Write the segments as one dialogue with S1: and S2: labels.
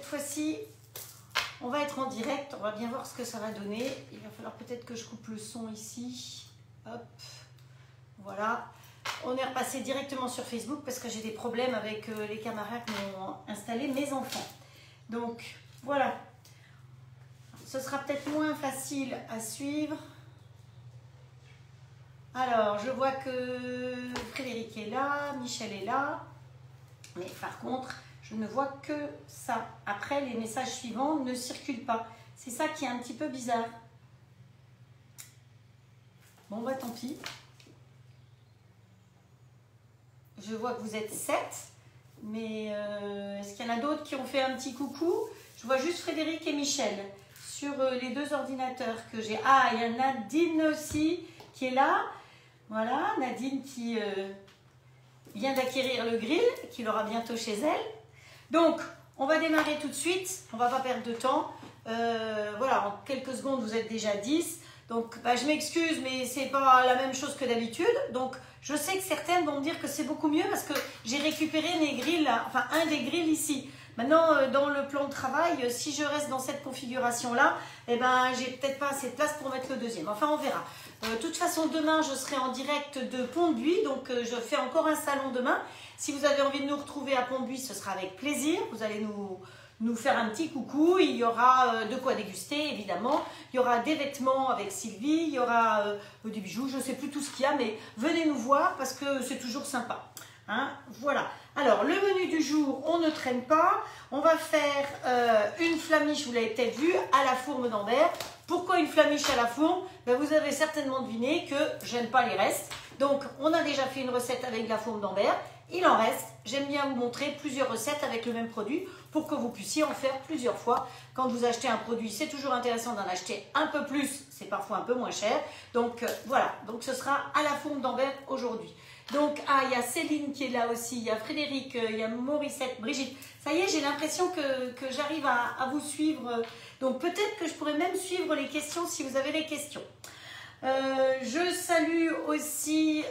S1: cette fois-ci, on va être en direct. On va bien voir ce que ça va donner. Il va falloir peut-être que je coupe le son ici. Hop, voilà. On est repassé directement sur Facebook parce que j'ai des problèmes avec les caméras que m'ont installé mes enfants. Donc, voilà. Ce sera peut-être moins facile à suivre. Alors, je vois que Frédéric est là, Michel est là. Mais par contre, je ne vois que ça. Après, les messages suivants ne circulent pas. C'est ça qui est un petit peu bizarre. Bon, bah tant pis. Je vois que vous êtes 7. Mais est-ce qu'il y en a d'autres qui ont fait un petit coucou? Je vois juste Frédéric et Michel sur les deux ordinateurs que j'ai. Ah, il y a Nadine aussi qui est là. Voilà, Nadine qui vient d'acquérir le grill, qui l'aura bientôt chez elle. Donc, on va démarrer tout de suite. On ne va pas perdre de temps. Voilà, en quelques secondes, vous êtes déjà 10. Donc, bah, je m'excuse, mais ce n'est pas la même chose que d'habitude. Donc, je sais que certaines vont me dire que c'est beaucoup mieux parce que j'ai récupéré mes grilles, enfin un des grilles ici. Maintenant, dans le plan de travail, si je reste dans cette configuration-là, eh ben, j'ai peut-être pas assez de place pour mettre le deuxième. Enfin, on verra. De toute façon, demain, je serai en direct de Pont-de-Buis, donc je fais encore un salon demain. Si vous avez envie de nous retrouver à Pont-de-Buis, ce sera avec plaisir. Vous allez nous faire un petit coucou. Il y aura de quoi déguster, évidemment. Il y aura des vêtements avec Sylvie. Il y aura des bijoux. Je ne sais plus tout ce qu'il y a, mais venez nous voir parce que c'est toujours sympa. Hein, voilà. Alors, le menu du jour, on ne traîne pas. On va faire une flamiche, vous l'avez peut-être vu, à la fourme d'Ambert. Pourquoi une flamiche à la fourme? Ben, vous avez certainement deviné que j'aime pas les restes. Donc, on a déjà fait une recette avec la fourme d'Ambert. Il en reste. J'aime bien vous montrer plusieurs recettes avec le même produit pour que vous puissiez en faire plusieurs fois. Quand vous achetez un produit, c'est toujours intéressant d'en acheter un peu plus. C'est parfois un peu moins cher. Donc, voilà. Donc, ce sera à la fourme d'Ambert aujourd'hui. Donc, ah, il y a Céline qui est là aussi, il y a Frédéric, il y a Mauricette, Brigitte. Ça y est, j'ai l'impression que j'arrive à vous suivre. Donc, peut-être que je pourrais même suivre les questions si vous avez les questions. Je salue aussi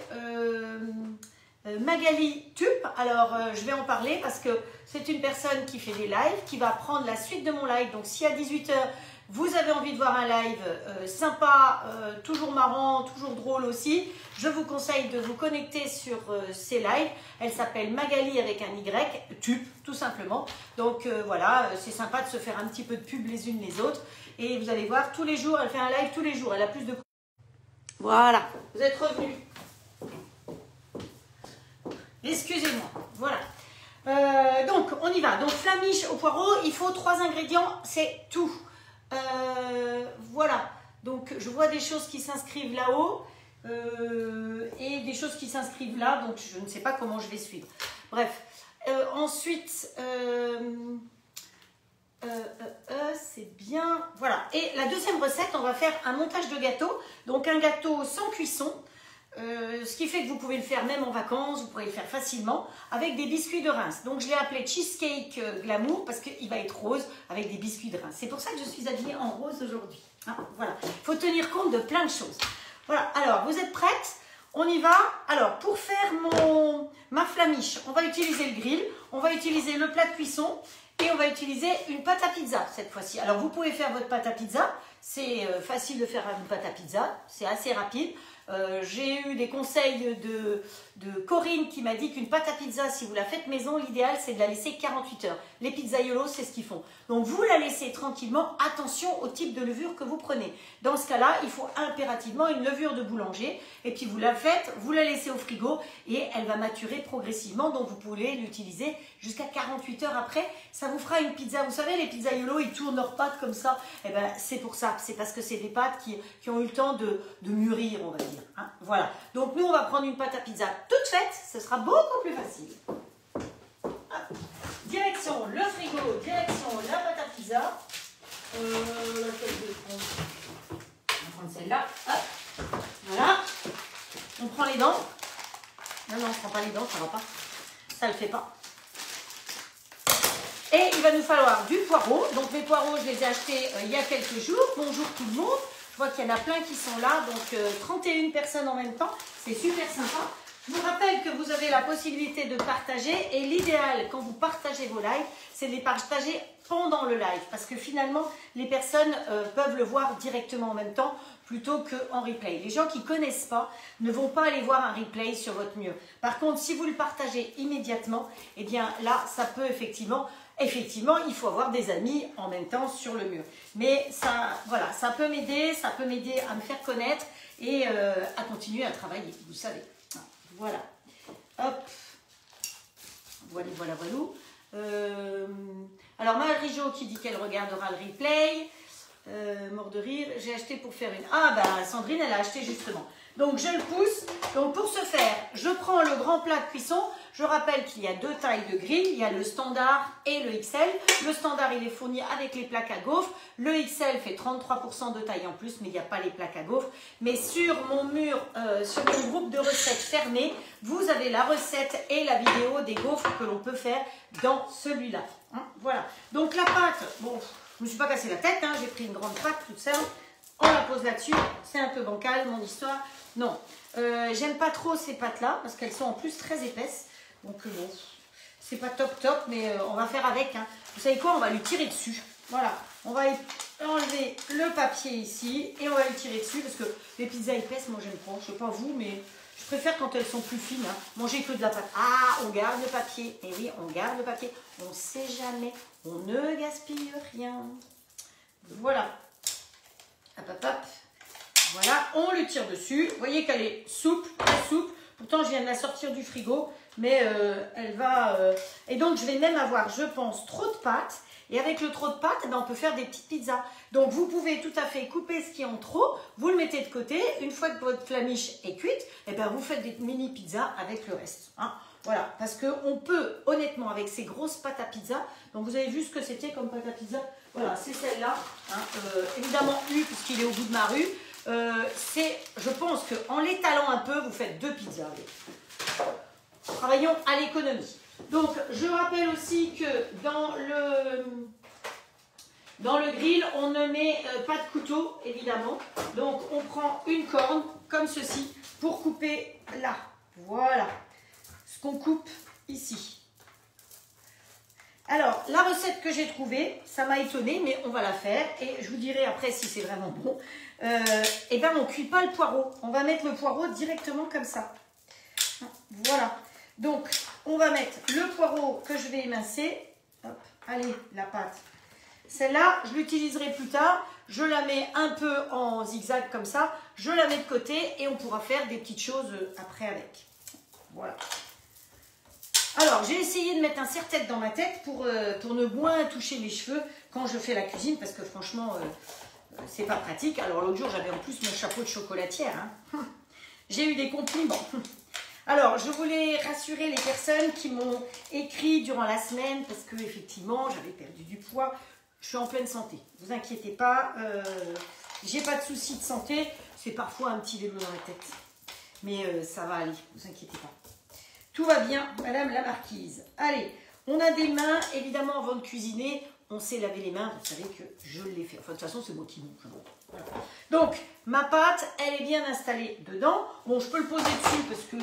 S1: Magali Tup. Alors, je vais en parler parce que c'est une personne qui fait des lives, qui va prendre la suite de mon live. Donc, si à 18 h, vous avez envie de voir un live sympa, toujours marrant, toujours drôle aussi, je vous conseille de vous connecter sur ces lives. Elle s'appelle Magali avec un Y, Tup, tout simplement. Donc voilà, c'est sympa de se faire un petit peu de pub les unes les autres. Et vous allez voir, tous les jours, elle fait un live tous les jours. Elle a plus de... Voilà, vous êtes revenus. Excusez-moi, voilà. Donc, on y va. Donc, flamiche au poireau, il faut 3 ingrédients, c'est tout. Voilà, donc je vois des choses qui s'inscrivent là-haut et des choses qui s'inscrivent là, donc je ne sais pas comment je vais suivre. Bref, ensuite, c'est bien, voilà. Et la deuxième recette, on va faire un montage de gâteau, donc un gâteau sans cuisson. Ce qui fait que vous pouvez le faire même en vacances, vous pourrez le faire facilement avec des biscuits de Reims. Donc je l'ai appelé Cheesecake Glamour parce qu'il va être rose avec des biscuits de Reims. C'est pour ça que je suis habillée en rose aujourd'hui. Hein, voilà, il faut tenir compte de plein de choses. Voilà, alors vous êtes prêtes? On y va. Alors pour faire ma flamiche, on va utiliser le grill, on va utiliser le plat de cuisson et on va utiliser une pâte à pizza cette fois-ci. Alors vous pouvez faire votre pâte à pizza, c'est facile de faire une pâte à pizza, c'est assez rapide. J'ai eu des conseils de Corinne qui m'a dit qu'une pâte à pizza, si vous la faites maison, l'idéal c'est de la laisser 48 heures. Les pizzaiolos, c'est ce qu'ils font. Donc vous la laissez tranquillement, attention au type de levure que vous prenez. Dans ce cas-là, il faut impérativement une levure de boulanger. Et puis vous la faites, vous la laissez au frigo et elle va maturer progressivement. Donc vous pouvez l'utiliser jusqu'à 48 heures après. Ça vous fera une pizza. Vous savez, les pizzaiolos, ils tournent leurs pâtes comme ça. Et ben c'est pour ça. C'est parce que c'est des pâtes qui ont eu le temps de mûrir, on va dire. Hein, voilà. Donc nous, on va prendre une pâte à pizza toute faite. Ce sera beaucoup plus facile. Hop. Direction le frigo, direction la pâte à pizza. Laquelle je vais prendre? On va prendre celle-là. Hop. Voilà. On prend les dents. Non, non, on ne prend pas les dents, ça ne va pas. Ça ne le fait pas. Et il va nous falloir du poireau. Donc mes poireaux, je les ai achetés il y a quelques jours. Bonjour tout le monde. Je vois qu'il y en a plein qui sont là. Donc 31 personnes en même temps. C'est super sympa. Je vous rappelle que vous avez la possibilité de partager et l'idéal quand vous partagez vos lives, c'est de les partager pendant le live parce que finalement, les personnes peuvent le voir directement en même temps plutôt qu'en replay. Les gens qui ne connaissent pas ne vont pas aller voir un replay sur votre mur. Par contre, si vous le partagez immédiatement, eh bien là, ça peut effectivement, il faut avoir des amis en même temps sur le mur. Mais ça, voilà, ça peut m'aider à me faire connaître et à continuer à travailler, vous savez. Voilà. Hop. Voilà, voilà, voilà. Alors, Marie-Jo qui dit qu'elle regardera le replay. Mort de rire. J'ai acheté pour faire une... Ah, bah, Sandrine, elle a acheté justement. Donc, je le pousse. Donc, pour ce faire, je prends le grand plat de cuisson. Je rappelle qu'il y a 2 tailles de grille. Il y a le standard et le XL. Le standard, il est fourni avec les plaques à gaufres. Le XL fait 33% de taille en plus, mais il n'y a pas les plaques à gaufres. Mais sur mon mur, sur mon groupe de recettes fermé, vous avez la recette et la vidéo des gaufres que l'on peut faire dans celui-là. Hein, voilà. Donc, la pâte, bon, je ne me suis pas cassé la tête. Hein, j'ai pris une grande pâte toute simple. On la pose là-dessus. C'est un peu bancal, mon histoire. Non, j'aime pas trop ces pâtes-là parce qu'elles sont en plus très épaisses. Donc bon, c'est pas top, mais on va faire avec. Hein. Vous savez quoi? On va lui tirer dessus. Voilà, on va enlever le papier ici et on va lui tirer dessus parce que les pizzas épaisses, moi j'aime pas. Je sais pas vous, mais je préfère quand elles sont plus fines. Hein. Manger que de la pâte. Ah, on garde le papier. Et oui, on garde le papier. On ne sait jamais. On ne gaspille rien. Voilà. Hop, hop, hop. Voilà, on lui tire dessus. Vous voyez qu'elle est souple, très souple. Pourtant, je viens de la sortir du frigo. Mais elle va... Et donc, je vais même avoir, je pense, trop de pâte. Et avec le trop de pâte, eh ben, on peut faire des petites pizzas. Donc, vous pouvez tout à fait couper ce qui est en trop. Vous le mettez de côté. Une fois que votre flamiche est cuite, eh ben, vous faites des mini pizzas avec le reste. Hein. Voilà, parce qu'on peut, honnêtement, avec ces grosses pâtes à pizza, donc vous avez vu ce que c'était comme pâte à pizza. Voilà, c'est celle-là. Hein, évidemment, puisqu'il est au bout de ma rue. Je pense qu'en l'étalant un peu, vous faites 2 pizzas. Travaillons à l'économie. Donc, je rappelle aussi que dans le grill, on ne met pas de couteau, évidemment. Donc, on prend une corne, comme ceci, pour couper là. Voilà. Ce qu'on coupe ici. Alors, la recette que j'ai trouvée, ça m'a étonnée, mais on va la faire. Et je vous dirai après si c'est vraiment bon. Et bien, on ne cuit pas le poireau. On va mettre le poireau directement comme ça. Voilà. Donc, on va mettre le poireau que je vais émincer. Hop, allez, la pâte. Celle-là, je l'utiliserai plus tard. Je la mets un peu en zigzag comme ça. Je la mets de côté et on pourra faire des petites choses après avec. Voilà. Alors, j'ai essayé de mettre un serre-tête dans ma tête pour ne moins toucher les cheveux quand je fais la cuisine parce que franchement, c'est pas pratique. Alors, l'autre jour, j'avais en plus mon chapeau de chocolatière. Hein. J'ai eu des compliments. Alors, je voulais rassurer les personnes qui m'ont écrit durant la semaine parce que effectivement, j'avais perdu du poids. Je suis en pleine santé. Ne vous inquiétez pas, j'ai pas de soucis de santé. C'est parfois un petit vélo dans la tête. Mais ça va aller, ne vous inquiétez pas. Tout va bien, Madame la Marquise. Allez, on a des mains, évidemment, avant de cuisiner, on sait laver les mains. Vous savez que je l'ai fait. Enfin, de toute façon, c'est moi qui mange. Voilà. Donc, ma pâte, elle est bien installée dedans. Bon, je peux le poser dessus parce que,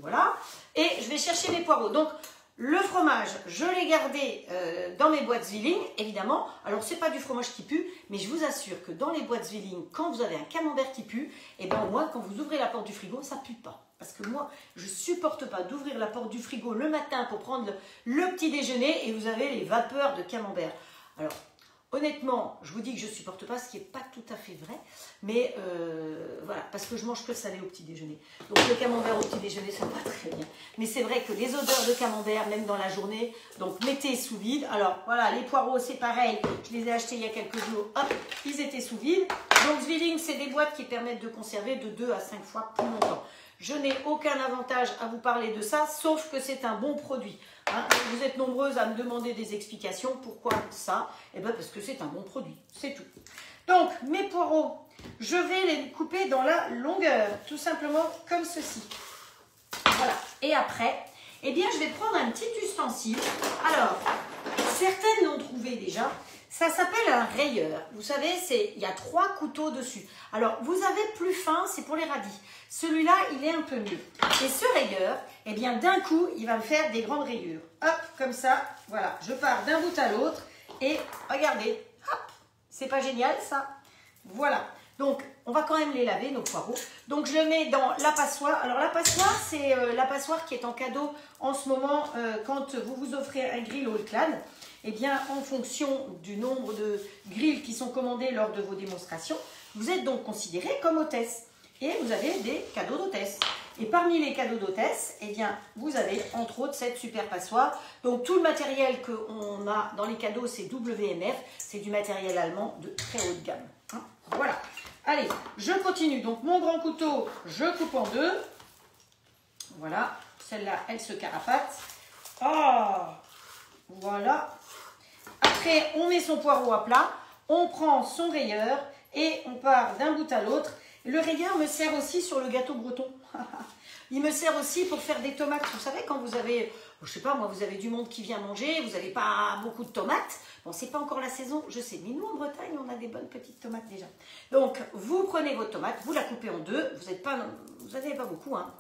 S1: voilà. Et je vais chercher mes poireaux. Donc, le fromage, je l'ai gardé dans mes boîtes Zwilling, évidemment. Alors, c'est pas du fromage qui pue, mais je vous assure que dans les boîtes Zwilling, quand vous avez un camembert qui pue, et bien au moins, quand vous ouvrez la porte du frigo, ça pue pas. Parce que moi, je ne supporte pas d'ouvrir la porte du frigo le matin pour prendre le petit déjeuner et vous avez les vapeurs de camembert. Alors, honnêtement, je vous dis que je ne supporte pas, ce qui n'est pas tout à fait vrai. Mais voilà, parce que je mange que salé au petit déjeuner. Donc le camembert au petit déjeuner, ça va très bien. Mais c'est vrai que les odeurs de camembert, même dans la journée, donc mettez sous vide. Alors voilà, les poireaux, c'est pareil. Je les ai achetés il y a quelques jours. Hop, ils étaient sous vide. Donc Zwilling, c'est des boîtes qui permettent de conserver de 2 à 5 fois plus longtemps. Je n'ai aucun avantage à vous parler de ça, sauf que c'est un bon produit. Hein, vous êtes nombreuses à me demander des explications. Pourquoi ça? Eh bien parce que c'est un bon produit, c'est tout. Donc, mes poireaux, je vais les couper dans la longueur, tout simplement comme ceci. Voilà. Et après, eh bien, je vais prendre un petit ustensile. Alors, certaines l'ont trouvé déjà. Ça s'appelle un rayeur. Vous savez, il y a 3 couteaux dessus. Alors, vous avez plus fin, c'est pour les radis. Celui-là, il est un peu mieux. Et ce rayeur, eh bien, d'un coup, il va me faire des grandes rayures. Hop, comme ça, voilà. Je pars d'un bout à l'autre et regardez, hop, c'est pas génial ça? Voilà. Donc, on va quand même les laver, nos poireaux. Donc, je le mets dans la passoire. Alors, la passoire, c'est la passoire qui est en cadeau en ce moment quand vous vous offrez un grill All Clan. Eh bien, en fonction du nombre de grilles qui sont commandés lors de vos démonstrations, vous êtes donc considéré comme hôtesse. Et vous avez des cadeaux d'hôtesse. Et parmi les cadeaux d'hôtesse, eh bien, vous avez entre autres cette super passoire. Donc, tout le matériel qu'on a dans les cadeaux, c'est WMF. C'est du matériel allemand de très haute gamme. Hein, voilà. Allez, je continue. Donc, mon grand couteau, je coupe en 2. Voilà. Celle-là, elle se carapate. Ah, voilà. Après, on met son poireau à plat. On prend son rayeur et on part d'un bout à l'autre. Le rayeur me sert aussi sur le gâteau breton. Il me sert aussi pour faire des tomates. Vous savez, quand vous avez, je sais pas moi, vous avez du monde qui vient manger, vous n'avez pas beaucoup de tomates. Bon, c'est pas encore la saison, je sais, mais nous en Bretagne, on a des bonnes petites tomates déjà. Donc, vous prenez votre tomate, vous la coupez en 2. Vous n'avez pas beaucoup, hein.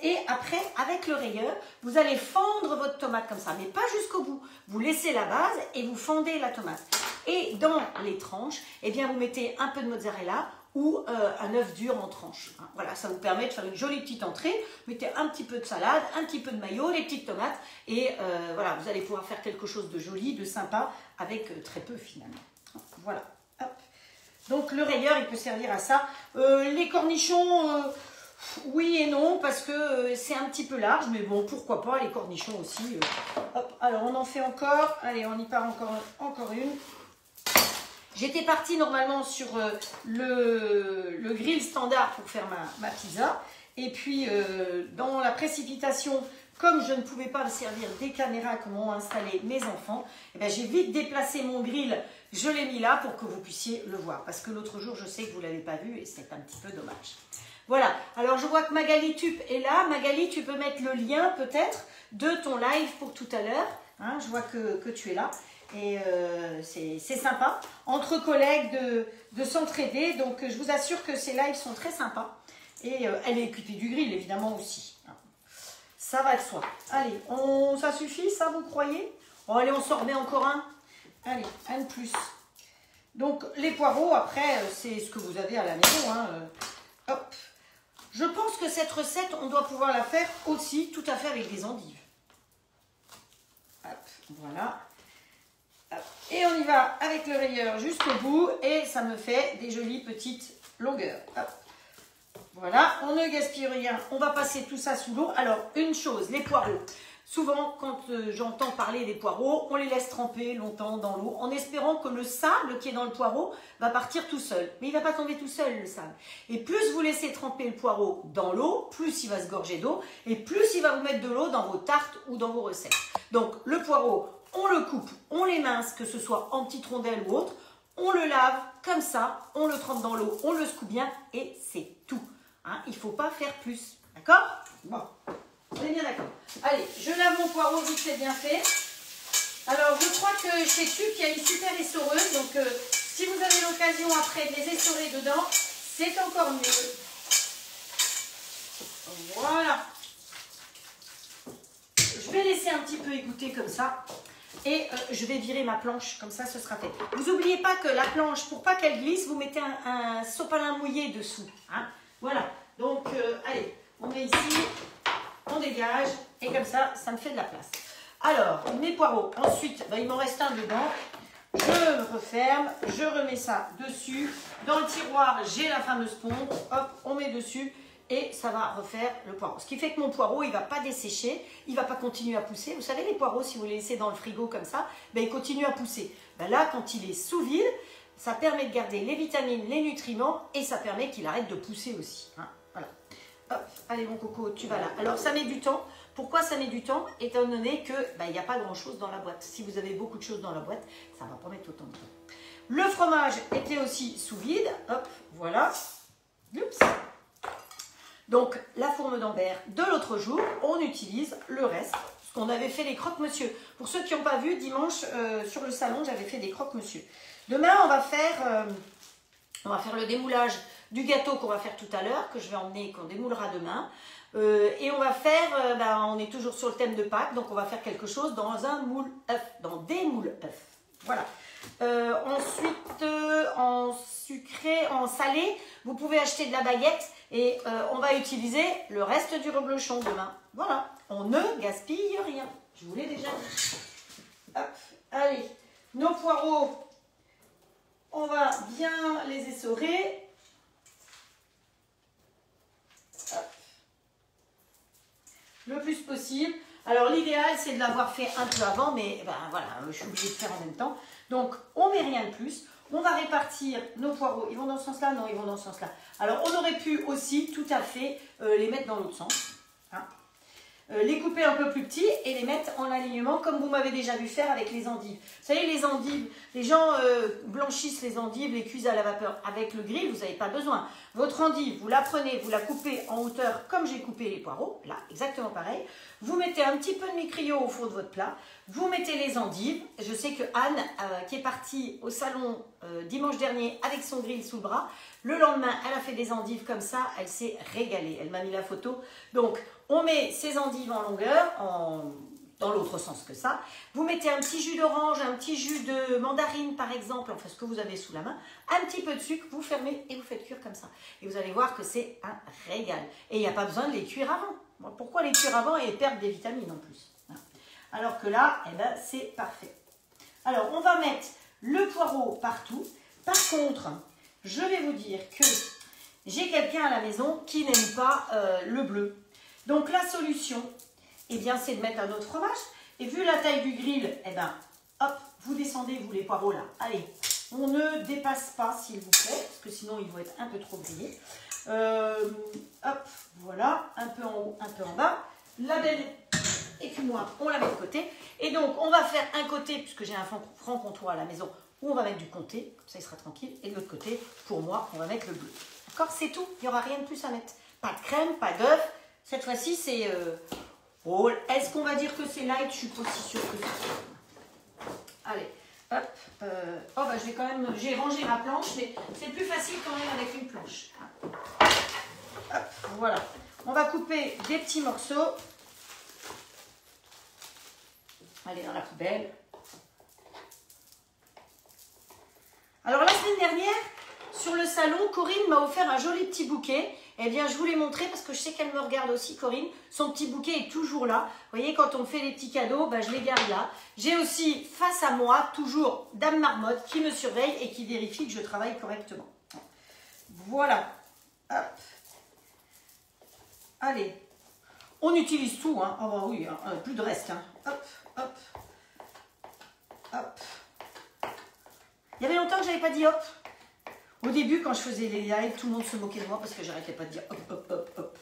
S1: Et après, avec le rayeur, vous allez fendre votre tomate comme ça, mais pas jusqu'au bout. Vous laissez la base et vous fendez la tomate. Et dans les tranches, eh bien, vous mettez un peu de mozzarella ou un œuf dur en tranches. Voilà, ça vous permet de faire une jolie petite entrée. Mettez un petit peu de salade, un petit peu de mayo, les petites tomates. Et voilà, vous allez pouvoir faire quelque chose de joli, de sympa, avec très peu finalement. Voilà. Hop. Donc le rayeur, il peut servir à ça. Les cornichons... oui et non, parce que c'est un petit peu large, mais bon, pourquoi pas, les cornichons aussi. Hop, alors on en fait encore. Allez, on y part encore une. J'étais partie normalement sur le grill standard pour faire ma pizza. Et puis, dans la précipitation, comme je ne pouvais pas me servir des caméras que m'ont installé mes enfants, eh j'ai vite déplacé mon grill. Je l'ai mis là pour que vous puissiez le voir. Parce que l'autre jour, je sais que vous ne l'avez pas vu et c'est un petit peu dommage. Voilà, alors je vois que Magali Tup est là. Magali, tu peux mettre le lien peut-être de ton live pour tout à l'heure. Hein, je vois que tu es là. Et c'est sympa, entre collègues de s'entraider. Donc je vous assure que ces lives sont très sympas. Et elle est équipée du grill évidemment aussi. Ça va de soi. Allez, ça suffit ça vous croyez? Bon allez, on s'en remet encore un. Allez, un de plus. Donc les poireaux après c'est ce que vous avez à la maison. Hein. Hop. Je pense que cette recette on doit pouvoir la faire aussi tout à fait avec des endives. Hop, voilà. Et on y va avec le rayeur jusqu'au bout et ça me fait des jolies petites longueurs. Hop. Voilà, on ne gaspille rien, on va passer tout ça sous l'eau. Alors, une chose, les poireaux. Souvent, quand j'entends parler des poireaux, on les laisse tremper longtemps dans l'eau en espérant que le sable qui est dans le poireau va partir tout seul. Mais il ne va pas tomber tout seul, le sable. Et plus vous laissez tremper le poireau dans l'eau, plus il va se gorger d'eau et plus il va vous mettre de l'eau dans vos tartes ou dans vos recettes. Donc, le poireau, on le coupe, on l'émince, que ce soit en petites rondelles ou autre, on le lave comme ça, on le trempe dans l'eau, on le secoue bien et c'est tout. Hein, il ne faut pas faire plus. D'accord? Bon, on est bien d'accord. Allez, je lave mon poireau vite fait bien fait. Alors, je crois que chez Tup, il y a une super essoreuse. Donc, si vous avez l'occasion après de les essorer dedans, c'est encore mieux. Voilà. Je vais laisser un petit peu égoutter comme ça. Et je vais virer ma planche, comme ça ce sera fait. Vous n'oubliez pas que la planche, pour pas qu'elle glisse, vous mettez un sopalin mouillé dessous. Hein. Voilà, donc allez, on met ici, on dégage, et comme ça, ça me fait de la place. Alors, mes poireaux, ensuite, il m'en reste un dedans. Je referme, je remets ça dessus. Dans le tiroir, j'ai la fameuse pompe, hop, on met dessus. Et ça va refaire le poireau. Ce qui fait que mon poireau, il ne va pas dessécher, il ne va pas continuer à pousser. Vous savez, les poireaux, si vous les laissez dans le frigo comme ça, ils continuent à pousser. Là, quand il est sous vide, ça permet de garder les vitamines, les nutriments, et ça permet qu'il arrête de pousser aussi. Hein, voilà. Hop, allez mon coco, tu vas là. Alors, ça met du temps. Pourquoi ça met du temps? Étant donné qu'il n'y a pas grand-chose dans la boîte. Si vous avez beaucoup de choses dans la boîte, ça ne va pas mettre autant de temps. Le fromage était aussi sous vide. Hop, voilà. Oups. Donc, la fourme d'Ambert de l'autre jour, on utilise le reste, ce qu'on avait fait les croque-monsieur. Pour ceux qui n'ont pas vu, dimanche, sur le salon, j'avais fait des croque-monsieur. Demain, on va faire le démoulage du gâteau qu'on va faire tout à l'heure, que je vais emmener et qu'on démoulera demain. Et on va faire, on est toujours sur le thème de Pâques, donc on va faire quelque chose dans un moule œuf, dans des moules œufs. Voilà. Ensuite, en sucré, en salé, vous pouvez acheter de la baguette et on va utiliser le reste du reblochon demain. Voilà, on ne gaspille rien. Je vous l'ai déjà dit. Hop, allez, nos poireaux, on va bien les essorer. Hop. Le plus possible. Alors l'idéal c'est de l'avoir fait un peu avant, mais voilà, je suis obligée de faire en même temps. Donc on met rien de plus. On va répartir nos poireaux. Ils vont dans ce sens-là? Non, ils vont dans ce sens-là. Alors on aurait pu aussi tout à fait les mettre dans l'autre sens. Hein. Les couper un peu plus petits et les mettre en alignement comme vous m'avez déjà vu faire avec les endives. Vous savez, les endives, les gens blanchissent les endives, les cuisent à la vapeur. Avec le grill, vous n'avez pas besoin. Votre endive, vous la prenez, vous la coupez en hauteur comme j'ai coupé les poireaux, là, exactement pareil. Vous mettez un petit peu de micrio au four de votre plat, vous mettez les endives. Je sais que Anne, qui est partie au salon dimanche dernier avec son grill sous le bras, le lendemain, elle a fait des endives comme ça, elle s'est régalée. Elle m'a mis la photo. Donc, on met ces endives en longueur, dans l'autre sens que ça. Vous mettez un petit jus d'orange, un petit jus de mandarine par exemple, enfin ce que vous avez sous la main, un petit peu de sucre, vous fermez et vous faites cuire comme ça. Et vous allez voir que c'est un régal. Et il n'y a pas besoin de les cuire avant. Bon, pourquoi les cuire avant et perdre des vitamines en plus? Alors que là, c'est parfait. Alors, on va mettre le poireau partout. Par contre, je vais vous dire que j'ai quelqu'un à la maison qui n'aime pas le bleu. Donc la solution, c'est de mettre un autre fromage. Et vu la taille du grill, hop, vous descendez, vous les poireaux là. Allez, on ne dépasse pas s'il vous plaît, parce que sinon ils vont être un peu trop grillés. Hop, voilà, un peu en haut, un peu en bas. La belle écumoire, on la met de côté. Et donc on va faire un côté, puisque j'ai un franc comptoir à la maison, où on va mettre du comté, comme ça il sera tranquille. Et de l'autre côté, pour moi, on va mettre le bleu. D'accord, c'est tout, il n'y aura rien de plus à mettre. Pas de crème, pas d'œuf. Cette fois-ci, c'est... Oh, est-ce qu'on va dire que c'est light? Je suis pas si sûre que c'est. Allez, hop. Je vais quand même... J'ai rangé ma planche, mais c'est plus facile quand même avec une planche. Hop, voilà. On va couper des petits morceaux. Allez, dans la poubelle. Alors, la semaine dernière, sur le salon, Corinne m'a offert un joli petit bouquet. Eh bien, je vous l'ai montré parce que je sais qu'elle me regarde aussi, Corinne. Son petit bouquet est toujours là. Vous voyez, quand on fait les petits cadeaux, je les garde là. J'ai aussi, face à moi, toujours Dame Marmotte qui me surveille et qui vérifie que je travaille correctement. Voilà. Hop. Allez. On utilise tout, hein. Oh, oui, hein. Plus de reste, hein. Hop, hop. Hop. Il y avait longtemps que je n'avais pas dit hop. Au début, quand je faisais les lives, tout le monde se moquait de moi parce que j'arrêtais pas de dire hop, hop, hop, hop.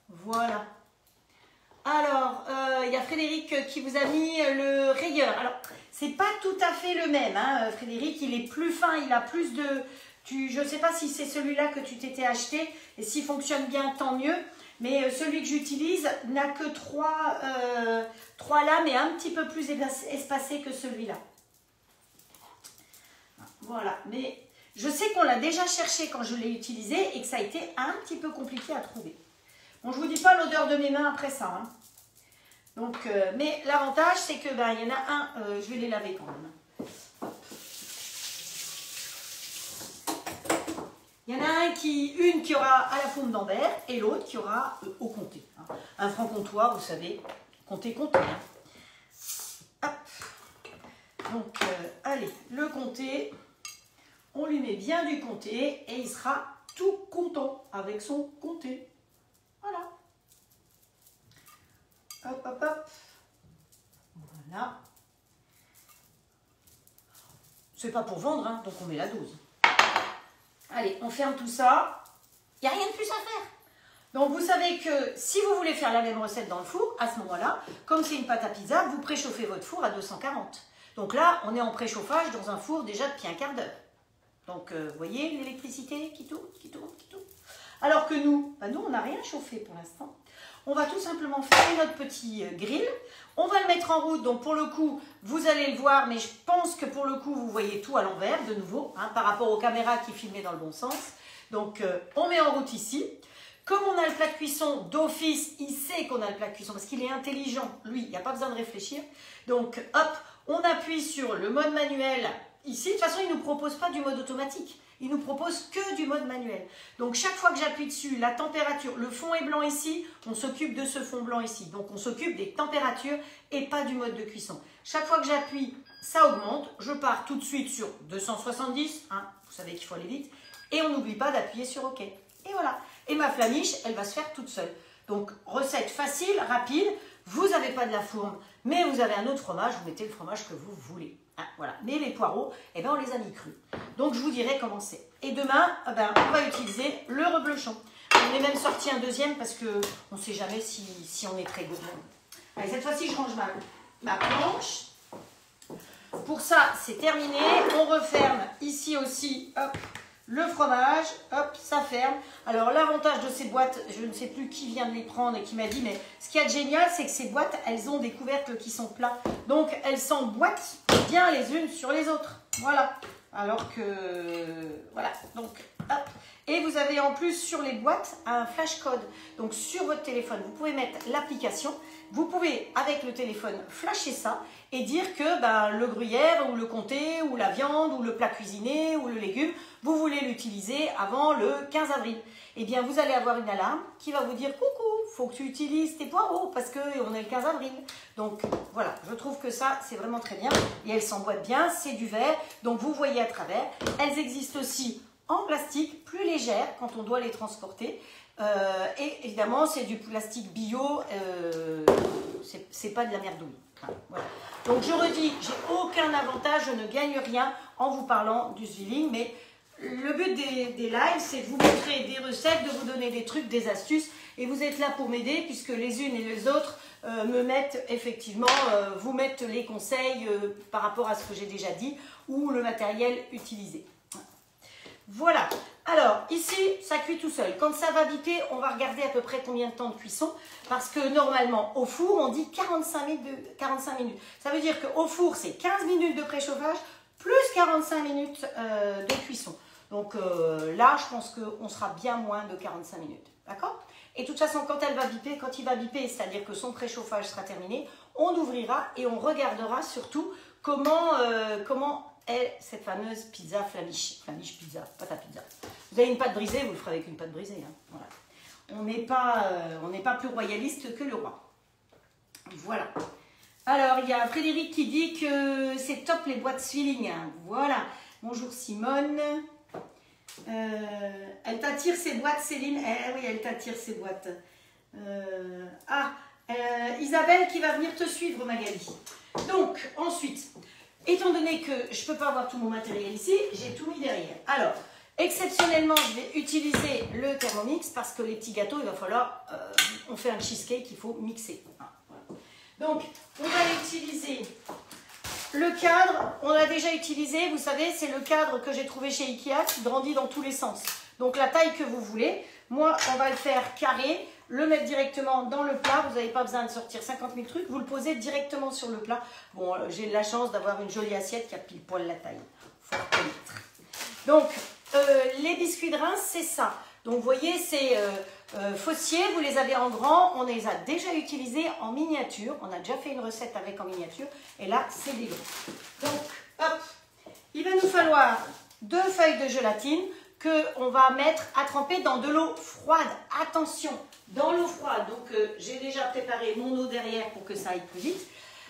S1: Voilà. Alors, il y a Frédéric qui vous a mis le rayeur. Alors, c'est pas tout à fait le même. Hein. Frédéric, il est plus fin, il a plus de... je ne sais pas si c'est celui-là que tu t'étais acheté. Et s'il fonctionne bien, tant mieux. Mais celui que j'utilise n'a que 3 lames et un petit peu plus espacé que celui-là. Voilà, mais je sais qu'on l'a déjà cherché quand je l'ai utilisé et que ça a été un petit peu compliqué à trouver. Bon, je ne vous dis pas l'odeur de mes mains après ça. Hein. Donc, mais l'avantage, c'est que il y en a un, je vais les laver quand même. Il y en a une qui aura à la pomme d'Ambert et l'autre qui aura au comté. Hein. Un franc comptoir, vous savez, comté. Hein. Hop. Donc, allez, le comté... On lui met bien du comté et il sera tout content avec son comté. Voilà. Hop, hop, hop. Voilà. C'est pas pour vendre, hein, donc on met la dose. Allez, on ferme tout ça. Il n'y a rien de plus à faire. Donc vous savez que si vous voulez faire la même recette dans le four, à ce moment-là, comme c'est une pâte à pizza, vous préchauffez votre four à 240. Donc là, on est en préchauffage dans un four déjà depuis un quart d'heure. Donc, vous voyez l'électricité qui tourne, qui tourne, qui tourne. Alors que nous, nous, on n'a rien chauffé pour l'instant. On va tout simplement faire notre petit grill. On va le mettre en route, donc pour le coup, vous allez le voir, mais je pense que pour le coup, vous voyez tout à l'envers de nouveau, hein, par rapport aux caméras qui filmaient dans le bon sens. Donc, on met en route ici. Comme on a le plat de cuisson d'office, il sait qu'on a le plat de cuisson parce qu'il est intelligent, lui, il n'y a pas besoin de réfléchir. Donc, hop, on appuie sur le mode manuel ici. De toute façon, il ne nous propose pas du mode automatique. Il nous propose que du mode manuel. Donc, chaque fois que j'appuie dessus, la température, le fond est blanc ici, on s'occupe de ce fond blanc ici. Donc, on s'occupe des températures et pas du mode de cuisson. Chaque fois que j'appuie, ça augmente. Je pars tout de suite sur 270. Hein, vous savez qu'il faut aller vite. Et on n'oublie pas d'appuyer sur OK. Et voilà. Et ma flamiche, elle va se faire toute seule. Donc, recette facile, rapide. Vous n'avez pas de la fourme, mais vous avez un autre fromage. Vous mettez le fromage que vous voulez. Hein, voilà. Mais les poireaux, eh ben, on les a mis crus. Donc, je vous dirai comment c'est. Et demain, eh ben, on va utiliser le reblochon. On est même sorti un deuxième parce qu'on ne sait jamais si on est très gourmand. Allez, cette fois-ci, je range ma planche. Pour ça, c'est terminé. On referme ici aussi, hop, le fromage, hop, ça ferme. Alors l'avantage de ces boîtes, je ne sais plus qui vient de les prendre et qui m'a dit, mais ce qu'il y a de génial, c'est que ces boîtes, elles ont des couvercles qui sont plats. Donc elles s'emboîtent bien les unes sur les autres. Voilà. Alors que, voilà, donc hop. Et vous avez en plus sur les boîtes un flash code. Donc sur votre téléphone, vous pouvez mettre l'application. Vous pouvez, avec le téléphone, flasher ça et dire que ben, le gruyère ou le comté ou la viande ou le plat cuisiné ou le légume, vous voulez l'utiliser avant le 15 avril. Eh bien, vous allez avoir une alarme qui va vous dire « Coucou, faut que tu utilises tes poireaux parce qu'on est le 15 avril. » Donc, voilà, je trouve que ça, c'est vraiment très bien. Et elles s'emboîtent bien, c'est du verre, donc vous voyez à travers. Elles existent aussi en plastique, plus légères quand on doit les transporter. Et évidemment, c'est du plastique bio, c'est pas de la merdouille. Enfin, voilà. Donc je redis, j'ai aucun avantage, je ne gagne rien en vous parlant du Zwilling, mais le but des lives, c'est de vous montrer des recettes, de vous donner des trucs, des astuces, et vous êtes là pour m'aider, puisque les unes et les autres me mettent effectivement, vous mettent les conseils par rapport à ce que j'ai déjà dit, ou le matériel utilisé. Voilà, alors ici ça cuit tout seul. Quand ça va biper, on va regarder à peu près combien de temps de cuisson, parce que normalement au four on dit 45 minutes. Ça veut dire qu'au four c'est 15 minutes de préchauffage plus 45 minutes de cuisson. Donc là je pense qu'on sera bien moins de 45 minutes, d'accord? Et de toute façon quand il va biper, c'est-à-dire que son préchauffage sera terminé, on ouvrira et on regardera surtout comment est cette fameuse pizza flamiche pizza, pâte à pizza. Vous avez une pâte brisée, vous le ferez avec une pâte brisée. Hein. Voilà. On n'est pas plus royaliste que le roi. Voilà. Alors, il y a Frédéric qui dit que c'est top les boîtes Zwilling. Hein. Voilà. Bonjour Simone. Elle t'attire ces boîtes, Céline? Eh oui, elle t'attire ces boîtes. Isabelle qui va venir te suivre, Magali. Donc, ensuite... Étant donné que je ne peux pas avoir tout mon matériel ici, j'ai tout mis derrière. Alors, exceptionnellement, je vais utiliser le Thermomix parce que les petits gâteaux, il va falloir... on fait un cheesecake, il faut mixer. Voilà. Donc, on va utiliser le cadre. On l'a déjà utilisé, vous savez, c'est le cadre que j'ai trouvé chez Ikea qui grandit dans tous les sens. Donc, la taille que vous voulez. Moi, on va le faire carré. Le mettre directement dans le plat, vous n'avez pas besoin de sortir 50 000 trucs, vous le posez directement sur le plat. Bon, j'ai de la chance d'avoir une jolie assiette qui a pile poil la taille, faut reconnaître. Donc, les biscuits de Reims, c'est ça. Donc, vous voyez, c'est Fossier, vous les avez en grand, on les a déjà utilisés en miniature. On a déjà fait une recette avec en miniature, et là, c'est des gros. Donc, hop, il va nous falloir 2 feuilles de gélatine qu'on va mettre à tremper dans de l'eau froide. Attention, dans l'eau froide. Donc, j'ai déjà préparé mon eau derrière pour que ça aille plus vite.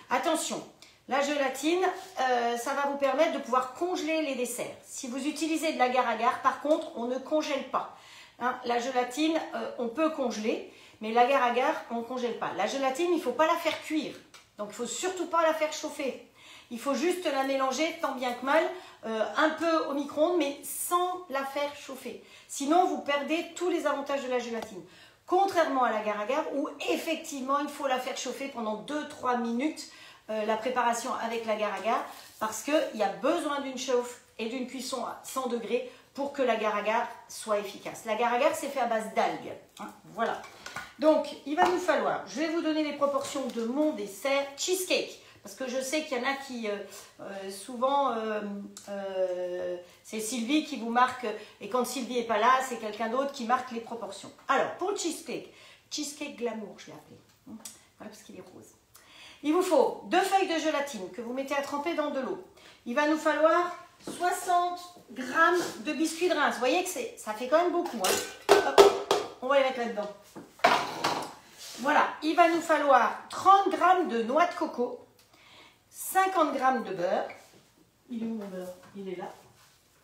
S1: Attention, la gélatine, ça va vous permettre de pouvoir congeler les desserts. Si vous utilisez de l'agar-agar, par contre, on ne congèle pas. Hein, la gélatine, on peut congeler, mais l'agar-agar, on ne congèle pas. La gélatine, il ne faut pas la faire cuire. Donc, il ne faut surtout pas la faire chauffer. Il faut juste la mélanger tant bien que mal, un peu au micro-ondes, mais sans la faire chauffer. Sinon, vous perdez tous les avantages de la gélatine. Contrairement à l'agar-agar, où effectivement, il faut la faire chauffer pendant 2-3 minutes, la préparation avec l'agar-agar, parce qu'il y a besoin d'une chauffe et d'une cuisson à 100 degrés pour que l'agar-agar soit efficace. L'agar-agar, c'est fait à base d'algues. Hein, voilà. Donc, il va nous falloir, je vais vous donner les proportions de mon dessert cheesecake. Parce que je sais qu'il y en a qui, souvent, c'est Sylvie qui vous marque, et quand Sylvie n'est pas là, c'est quelqu'un d'autre qui marque les proportions. Alors, pour le cheesecake glamour, je l'ai appelé. Voilà, parce qu'il est rose. Il vous faut 2 feuilles de gélatine que vous mettez à tremper dans de l'eau. Il va nous falloir 60 g de biscuits de Reims. Vous voyez que ça fait quand même beaucoup. Hein. Hop, on va les mettre là-dedans. Voilà, il va nous falloir 30 g de noix de coco. 50 g de beurre. Il est où mon beurre? Il est là.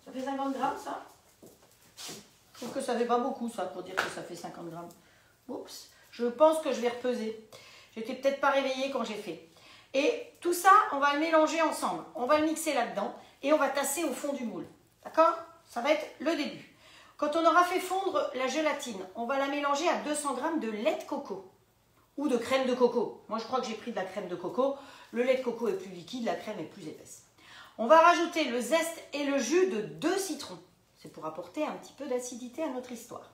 S1: Ça fait 50 grammes, ça? Je trouve que ça fait pas beaucoup, ça, pour dire que ça fait 50 grammes. Oups. Je pense que je vais repeser. J'étais peut-être pas réveillée quand j'ai fait. Et tout ça, on va le mélanger ensemble. On va le mixer là-dedans et on va tasser au fond du moule. D'accord? Ça va être le début. Quand on aura fait fondre la gélatine, on va la mélanger à 200 g de lait de coco. Ou de crème de coco. Moi, je crois que j'ai pris de la crème de coco. Le lait de coco est plus liquide, la crème est plus épaisse. On va rajouter le zeste et le jus de 2 citrons. C'est pour apporter un petit peu d'acidité à notre histoire.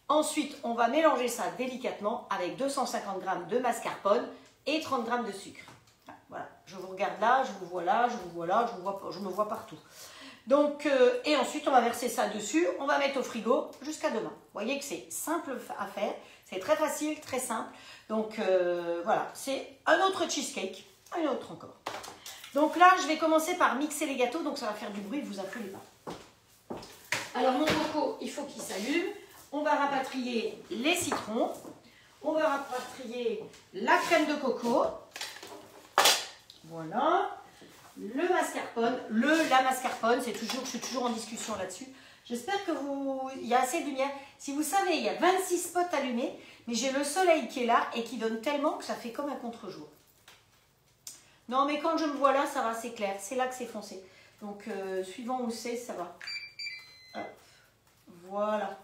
S1: Ensuite, on va mélanger ça délicatement avec 250 g de mascarpone et 30 g de sucre. Voilà, je vous regarde là, je vous vois là, je vous vois là, je me vois partout. Donc, et ensuite, on va verser ça dessus, on va mettre au frigo jusqu'à demain. Vous voyez que c'est simple à faire, c'est très facile, très simple. Donc, voilà, c'est un autre cheesecake, un autre encore. Donc là, je vais commencer par mixer les gâteaux, donc ça va faire du bruit, ne vous affolez pas. Alors, mon coco, il faut qu'il s'allume. On va rapatrier les citrons. On va rapatrier la crème de coco. Voilà. Le mascarpone. La mascarpone, je suis toujours en discussion là-dessus. J'espère que il y a assez de lumière. Si vous savez, il y a 26 spots allumés, mais j'ai le soleil qui est là et qui donne tellement que ça fait comme un contre-jour. Non, mais quand je me vois là, ça va, c'est clair. C'est là que c'est foncé. Donc, suivant où c'est, ça va. Hop. Voilà.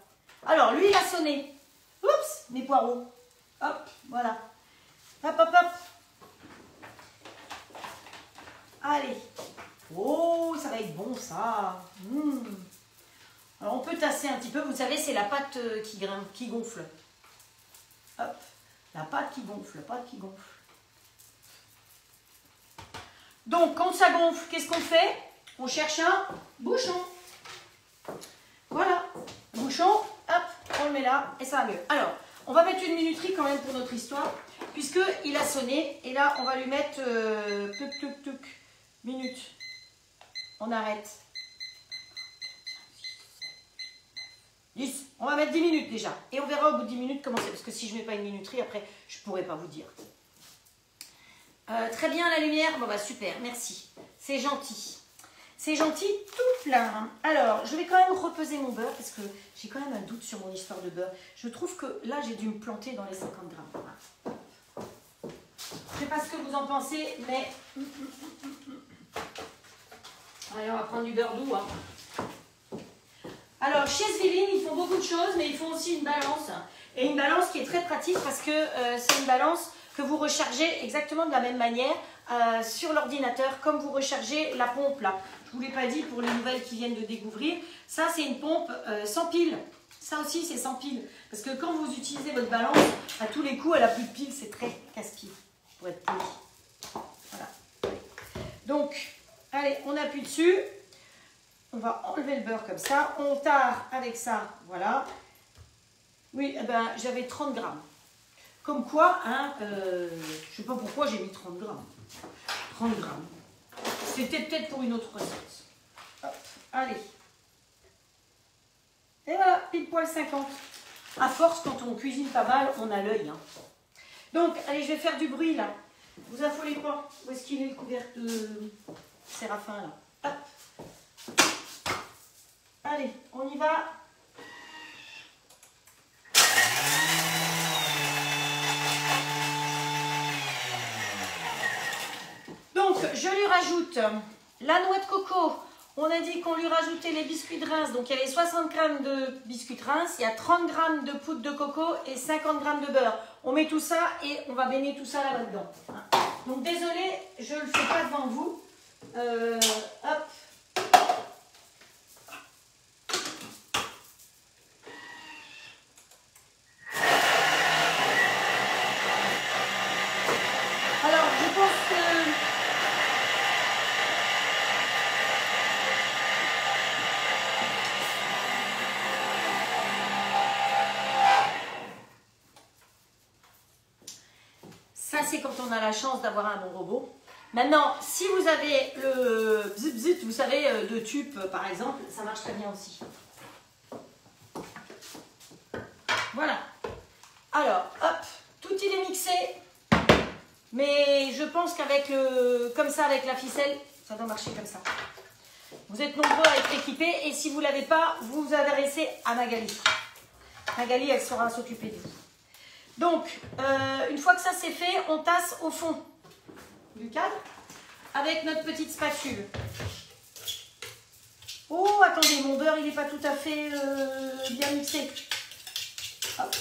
S1: Alors, lui, il a sonné. Oups, mes poireaux. Hop, voilà. Hop, hop, hop. Allez. Oh, ça va être bon, ça. Alors, on peut tasser un petit peu. Vous savez, c'est la pâte qui gonfle. Hop. La pâte qui gonfle, la pâte qui gonfle. Donc, quand ça gonfle, qu'est-ce qu'on fait? On cherche un bouchon. Voilà. Bouchon, hop, on le met là et ça va mieux. Alors, on va mettre une minuterie quand même pour notre histoire, puisqu'il a sonné. Et là, on va lui mettre tuc, tuc, tuc, minute. On arrête. 10. On va mettre 10 minutes déjà. Et on verra au bout de 10 minutes comment c'est. Parce que si je ne mets pas une minuterie, après, je ne pourrai pas vous dire. Très bien la lumière. Bon bah super, merci. C'est gentil. C'est gentil, tout plein. Hein. Alors, je vais quand même repeser mon beurre parce que j'ai quand même un doute sur mon histoire de beurre. Je trouve que là, j'ai dû me planter dans les 50 grammes. Je ne sais pas ce que vous en pensez, mais... Allez, on va prendre du beurre doux. Hein. Alors, chez Svillin, ils font beaucoup de choses, mais ils font aussi une balance. Et une balance qui est très pratique parce que c'est une balance que vous rechargez exactement de la même manière sur l'ordinateur, comme vous rechargez la pompe là. Je ne vous l'ai pas dit pour les nouvelles qui viennent de découvrir. Ça, c'est une pompe sans pile. Ça aussi, c'est sans pile. Parce que quand vous utilisez votre balance, à tous les coups, elle n'a plus de pile. C'est très casse-pied, pour être poli. Voilà. Donc, allez, on appuie dessus. On va enlever le beurre comme ça. On tare avec ça, voilà. Oui, eh ben, j'avais 30 grammes. Comme quoi, hein, je ne sais pas pourquoi j'ai mis 30 grammes. 30 grammes. C'était peut-être pour une autre recette. Hop, allez. Et voilà, pile poil 50. À force, quand on cuisine pas mal, on a l'œil. Hein. Donc, allez, je vais faire du bruit là. Vous affolez pas. Où est-ce qu'il est le couvercle de Séraphin là? Hop. Allez, on y va. Donc, je lui rajoute la noix de coco. On a dit qu'on lui rajoutait les biscuits de Reims. Donc, il y avait 60 g de biscuits de Reims. Il y a 30 g de poudre de coco et 50 g de beurre. On met tout ça et on va baigner tout ça là-dedans. Donc, désolé, je ne le fais pas devant vous. Hop. on a la chance d'avoir un bon robot. Maintenant, si vous avez le bzit bzit, vous savez, de tube par exemple, ça marche très bien aussi. Voilà. Alors, hop, tout il est mixé. Mais je pense qu'avec comme ça, avec la ficelle, ça doit marcher comme ça. Vous êtes nombreux à être équipés et si vous ne l'avez pas, vous vous adressez à Magali. Magali, elle saura s'occuper de vous. Donc, une fois que ça c'est fait, on tasse au fond du cadre avec notre petite spatule. Oh, attendez, mon beurre, il n'est pas tout à fait bien mixé. Hop.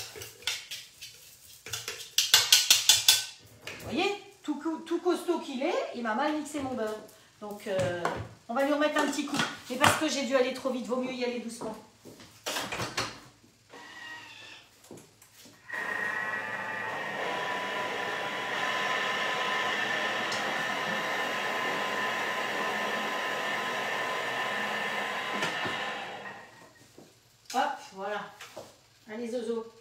S1: Vous voyez, tout costaud qu'il est, il m'a mal mixé mon beurre. Donc, on va lui remettre un petit coup. Mais parce que j'ai dû aller trop vite, vaut mieux y aller doucement. Hop, voilà. Allez, Zozo.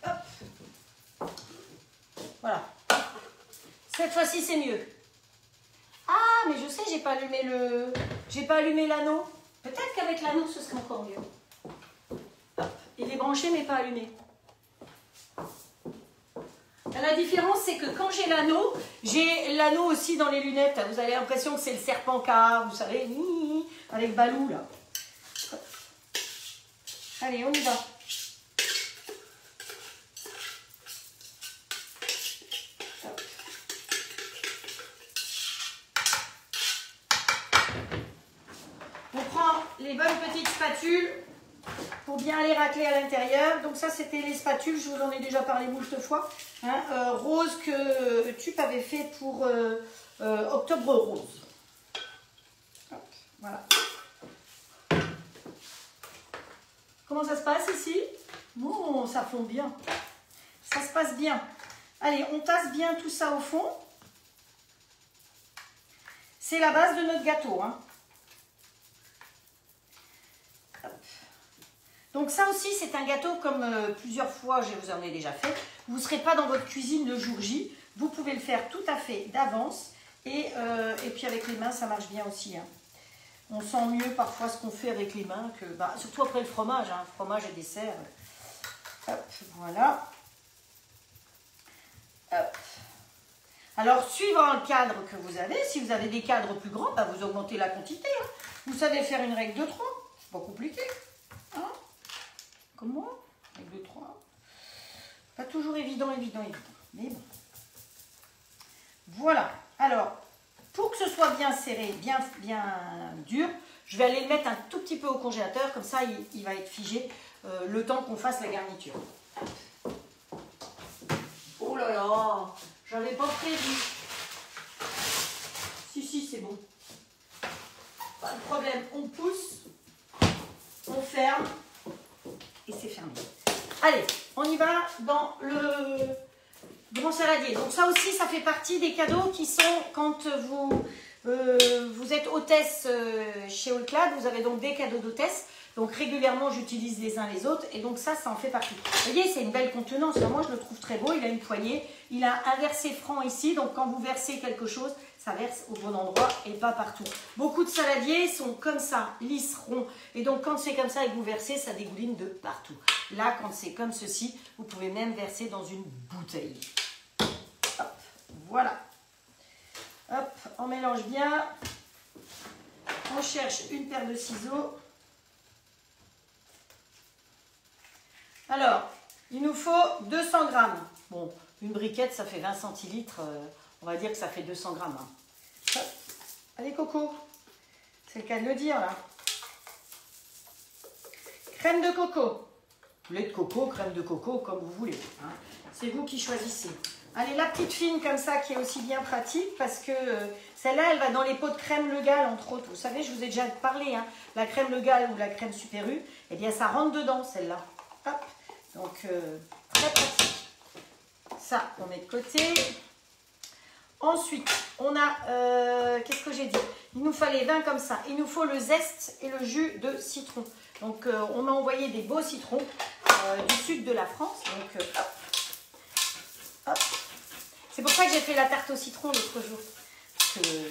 S1: Hop. Voilà. Cette fois-ci, c'est mieux. Ah, mais je sais, j'ai pas allumé l'anneau. Peut-être qu'avec l'anneau, ce serait encore mieux. Hop. Il est branché, mais pas allumé. La différence, c'est que quand j'ai l'anneau aussi dans les lunettes. Vous avez l'impression que c'est le serpent car, vous savez, avec Balou, là. Hop. Allez, on y va. Hop. On prend les bonnes petites spatules pour bien aller racler à l'intérieur. Donc ça, c'était les spatules, je vous en ai déjà parlé moult fois. Hein, rose que tu avais fait pour Octobre Rose. Hop, voilà. Comment ça se passe ici? Oh, ça fond bien. Ça se passe bien. Allez, on tasse bien tout ça au fond. C'est la base de notre gâteau. Hein. Donc ça aussi, c'est un gâteau comme plusieurs fois, je vous en ai déjà fait. Vous ne serez pas dans votre cuisine le jour J. Vous pouvez le faire tout à fait d'avance. Et puis avec les mains, ça marche bien aussi. Hein. On sent mieux parfois ce qu'on fait avec les mains, que, surtout après le fromage. Hein, fromage et dessert. Hop, voilà. Hop. Alors, suivant le cadre que vous avez, si vous avez des cadres plus grands, vous augmentez la quantité. Hein. Vous savez faire une règle de 3. C'est pas compliqué. Hein? Comme moi, règle de 3. Pas toujours évident. Mais bon. Voilà. Alors, pour que ce soit bien serré, bien dur, je vais aller le mettre un tout petit peu au congélateur. Comme ça, il va être figé le temps qu'on fasse la garniture. Oh là là, j'avais pas prévu. Si, c'est bon. Pas de problème. On pousse, on ferme et c'est fermé. Allez, on y va dans le grand saladier. Donc ça aussi, ça fait partie des cadeaux qui sont quand vous êtes hôtesse chez All-Clad. Vous avez donc des cadeaux d'hôtesse. Donc régulièrement, j'utilise les uns les autres. Et donc ça en fait partie. Vous voyez, c'est une belle contenance. Moi, je le trouve très beau. Il a une poignée. Il a un versé franc ici. Donc quand vous versez quelque chose, ça verse au bon endroit et pas partout. Beaucoup de saladiers sont comme ça, lisses, ronds. Et donc quand c'est comme ça et que vous versez, ça dégouline de partout. Là, quand c'est comme ceci, vous pouvez même verser dans une bouteille. Hop, voilà. Hop, on mélange bien. On cherche une paire de ciseaux. Alors, il nous faut 200 grammes. Bon, une briquette, ça fait 20 centilitres. On va dire que ça fait 200 grammes. Hein. Allez, Coco. C'est le cas de le dire, là. Crème de coco. Lait de coco, crème de coco, comme vous voulez. Hein. C'est vous qui choisissez. Allez, la petite fine comme ça, qui est aussi bien pratique, parce que celle-là, elle va dans les pots de crème Le Gall, entre autres. Vous savez, je vous ai déjà parlé, hein, la crème Le Gall ou la crème Super U, eh bien, ça rentre dedans, celle-là. Hop. Donc, très pratique. Ça, on met de côté. Ensuite, on a, qu'est-ce que j'ai dit? Il nous fallait 20 comme ça. Il nous faut le zeste et le jus de citron. Donc, on m'a envoyé des beaux citrons. du sud de la France. Donc, hop, hop. C'est pour ça que j'ai fait la tarte au citron l'autre jour.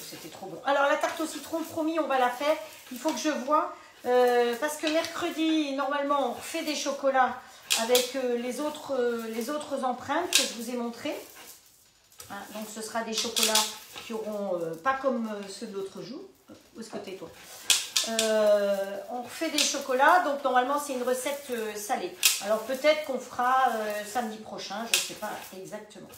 S1: C'était trop bon. Alors, la tarte au citron, promis, on va la faire. Il faut que je vois. Parce que mercredi, normalement, on fait des chocolats avec les autres empreintes que je vous ai montrées. Hein, donc, ce sera des chocolats qui auront, pas comme ceux de l'autre jour. Où est-ce que t'es, toi? On refait des chocolats, donc normalement c'est une recette salée. Alors peut-être qu'on fera samedi prochain, je ne sais pas exactement.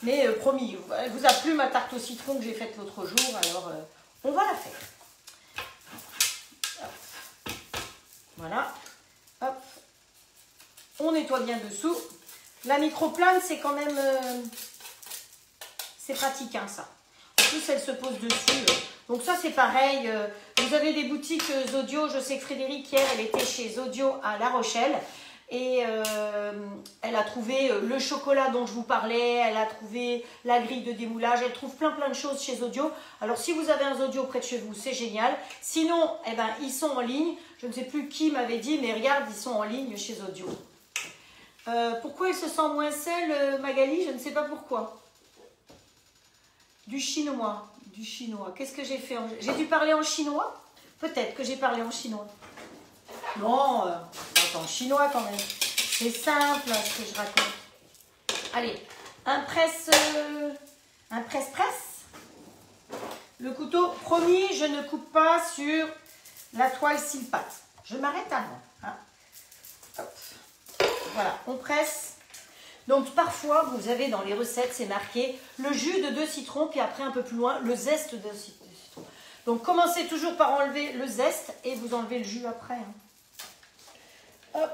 S1: Mais promis, elle vous a plu ma tarte au citron que j'ai faite l'autre jour, alors on va la faire. Hop. Voilà, hop. On nettoie bien dessous. La microplane, c'est quand même... c'est pratique, hein, ça. En plus, elle se pose dessus. Donc ça, c'est pareil. Vous avez des boutiques Zodio. Je sais que Frédéric, hier, elle était chez Zodio à La Rochelle. Et elle a trouvé le chocolat dont je vous parlais. Elle a trouvé la grille de démoulage. Elle trouve plein de choses chez Zodio. Alors, si vous avez un Zodio près de chez vous, c'est génial. Sinon, eh ben, ils sont en ligne. Je ne sais plus qui m'avait dit, mais regarde, ils sont en ligne chez Zodio. Pourquoi elle se sent moins seule, Magali? Je ne sais pas pourquoi. Du chinois. Du chinois. Qu'est-ce que j'ai fait? J'ai dû parler en chinois? Peut-être que j'ai parlé en chinois. Non, en chinois quand même. C'est simple ce que je raconte. Allez, un presse-presse. Le couteau, promis, je ne coupe pas sur la toile Silpat. Je m'arrête avant. Hein. Hop. Voilà, on presse. Donc parfois, vous avez dans les recettes, c'est marqué le jus de 2 citrons, puis après un peu plus loin, le zeste de citron. Donc commencez toujours par enlever le zeste et vous enlevez le jus après. Hein. Hop.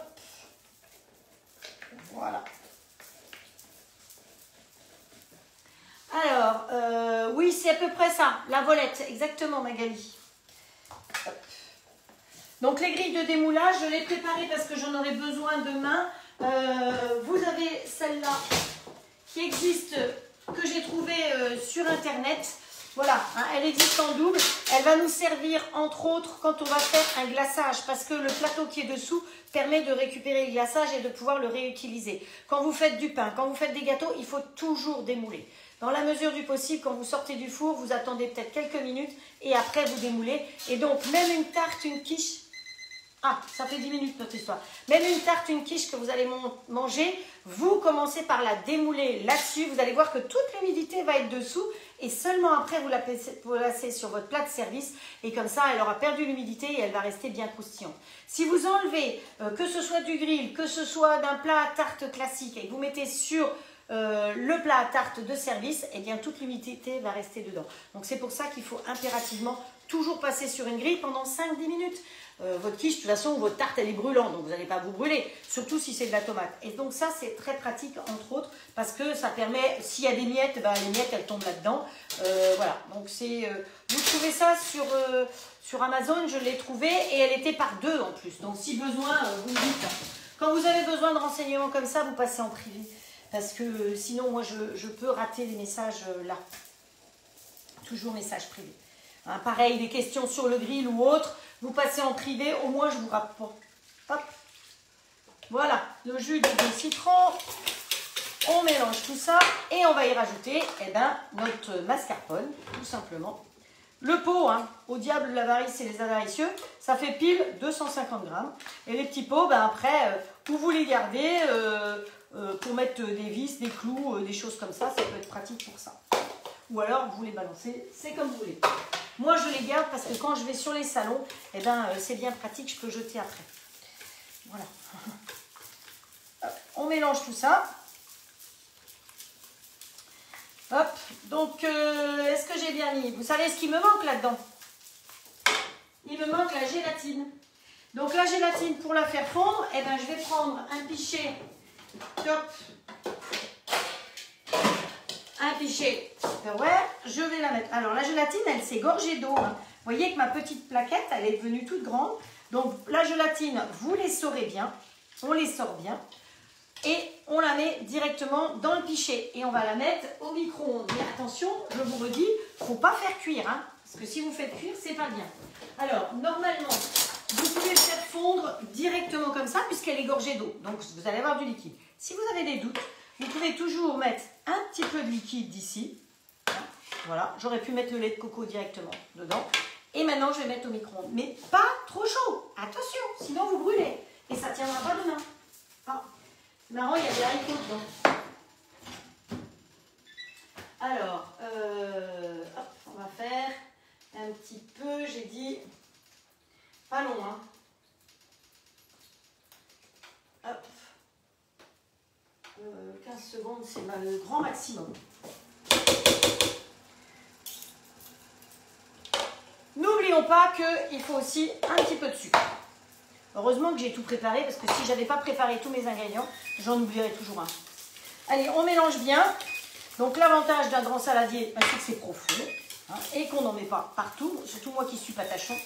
S1: Voilà. Alors, oui, c'est à peu près ça, la volette, exactement Magali. Hop. Donc les grilles de démoulage, je l'ai préparées parce que j'en aurai besoin demain. Vous avez celle-là qui existe, que j'ai trouvée sur internet. Voilà, hein, elle existe en double. Elle va nous servir entre autres quand on va faire un glaçage parce que le plateau qui est dessous permet de récupérer le glaçage et de pouvoir le réutiliser. Quand vous faites du pain, quand vous faites des gâteaux, il faut toujours démouler. Dans la mesure du possible, quand vous sortez du four, vous attendez peut-être quelques minutes et après vous démoulez. Et donc même une tarte, une quiche... Ah, ça fait 10 minutes notre histoire. Même une tarte, une quiche que vous allez manger, vous commencez par la démouler là-dessus. Vous allez voir que toute l'humidité va être dessous et seulement après vous la placez sur votre plat de service et comme ça elle aura perdu l'humidité et elle va rester bien croustillante. Si vous enlevez, que ce soit du grill, que ce soit d'un plat à tarte classique et que vous mettez sur le plat à tarte de service, eh bien toute l'humidité va rester dedans. Donc c'est pour ça qu'il faut impérativement toujours passer sur une grille pendant 5-10 minutes. Votre quiche, de toute façon, votre tarte, elle est brûlante, donc vous n'allez pas vous brûler, surtout si c'est de la tomate. Et donc ça, c'est très pratique, entre autres, parce que ça permet, s'il y a des miettes, ben, les miettes, elles tombent là-dedans. Voilà, donc c'est... vous trouvez ça sur Amazon, je l'ai trouvé, et elle était par 2 en plus. Donc si besoin, vous me dites. Quand vous avez besoin de renseignements comme ça, vous passez en privé. Parce que sinon, moi, je peux rater les messages là. Toujours message privé. Hein, pareil, des questions sur le grill ou autre, vous passez en privé, au moins je vous rapporte. Hop. Voilà, le jus de citron. On mélange tout ça et on va y rajouter eh ben, notre mascarpone, tout simplement. Le pot, hein, au diable l'avarice et les avaricieux, ça fait pile 250 grammes. Et les petits pots, ben, après, où vous les gardez pour mettre des vis, des clous, des choses comme ça peut être pratique pour ça. Ou alors vous les balancez, c'est comme vous voulez. Moi je les garde parce que quand je vais sur les salons, eh ben, c'est bien pratique, je peux jeter après. Voilà. On mélange tout ça. Hop, donc est-ce que j'ai bien mis? Vous savez ce qui me manque là-dedans? Il me manque la gélatine. Donc la gélatine, pour la faire fondre, eh ben, je vais prendre un pichet, top, un pichet Tupperware, je vais la mettre. Alors la gélatine, elle s'est gorgée d'eau. Hein. Vous voyez que ma petite plaquette, elle est devenue toute grande. Donc la gélatine, vous l'essorez bien, on l'essore bien. Et on la met directement dans le pichet. Et on va la mettre au micro-ondes. Mais attention, je vous redis, il ne faut pas faire cuire. Hein, parce que si vous faites cuire, c'est pas bien. Alors, normalement, Vous pouvez le faire fondre directement comme ça puisqu'elle est gorgée d'eau. Donc vous allez avoir du liquide. Si vous avez des doutes, vous pouvez toujours mettre un petit peu de liquide d'ici. Voilà, j'aurais pu mettre le lait de coco directement dedans. Et maintenant, je vais mettre au micro-ondes. Mais pas trop chaud. Attention, sinon vous brûlez. Et ça ne tiendra pas demain. Ah, marrant, il y a des haricots dedans. Alors, hop, on va faire un petit peu, j'ai dit, pas long, hein. Hop. 15 secondes, c'est le grand maximum. N'oublions pas qu'il faut aussi un petit peu de sucre. Heureusement que j'ai tout préparé, parce que si je n'avais pas préparé tous mes ingrédients, j'en oublierais toujours un. Allez, on mélange bien. Donc l'avantage d'un grand saladier, c'est que c'est profond, hein, et qu'on n'en met pas partout, surtout moi qui suis patachon.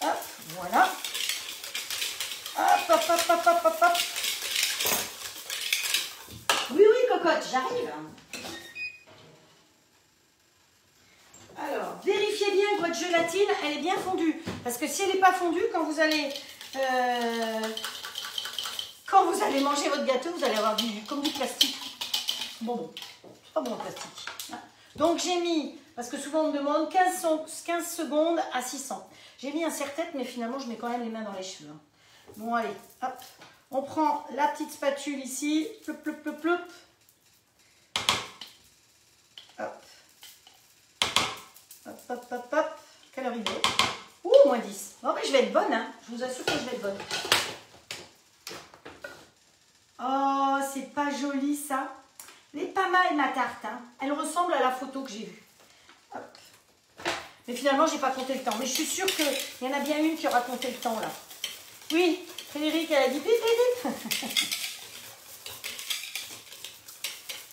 S1: Hop, voilà. Hop, hop, hop, hop, hop, hop, hop. Oui, oui, cocotte, j'arrive. Alors, vérifiez bien que votre gélatine, elle est bien fondue. Parce que si elle n'est pas fondue, quand vous allez manger votre gâteau, vous allez avoir comme du plastique. Bon, c'est pas bon le plastique. Donc j'ai mis, parce que souvent on me demande 15 secondes à 600. J'ai mis un serre-tête, mais finalement je mets quand même les mains dans les cheveux. Bon, allez, hop. On prend la petite spatule ici. Plop, plop, plop, plop. Hop. Hop, hop, hop, hop. Quelle heure il est? Ouh, moins 10. Bon, mais je vais être bonne, hein. Je vous assure que je vais être bonne. Oh, c'est pas joli, ça. Elle est pas mal, ma tarte, hein. Elle ressemble à la photo que j'ai vue. Hop. Mais finalement, j'ai pas compté le temps. Mais je suis sûre qu'il y en a bien une qui aura compté le temps, là. Oui, Frédéric, elle a dit bip, bip, bip.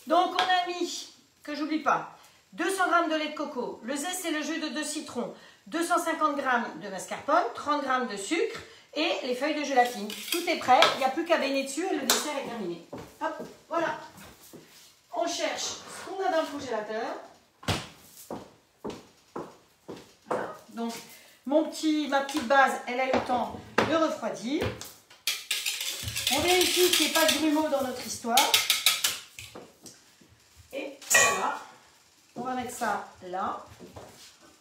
S1: Donc, on a mis, que j'oublie pas, 200 g de lait de coco, le zeste et le jus de 2 citrons, 250 g de mascarpone, 30 g de sucre et les feuilles de gélatine. Tout est prêt, il n'y a plus qu'à baigner dessus et le dessert est terminé. Hop, voilà. On cherche ce qu'on a dans le congélateur. Voilà. Donc, ma petite base, elle a eu le temps de refroidir. On vérifie qu'il n'y ait pas de grumeaux dans notre histoire. Et voilà. On va mettre ça là.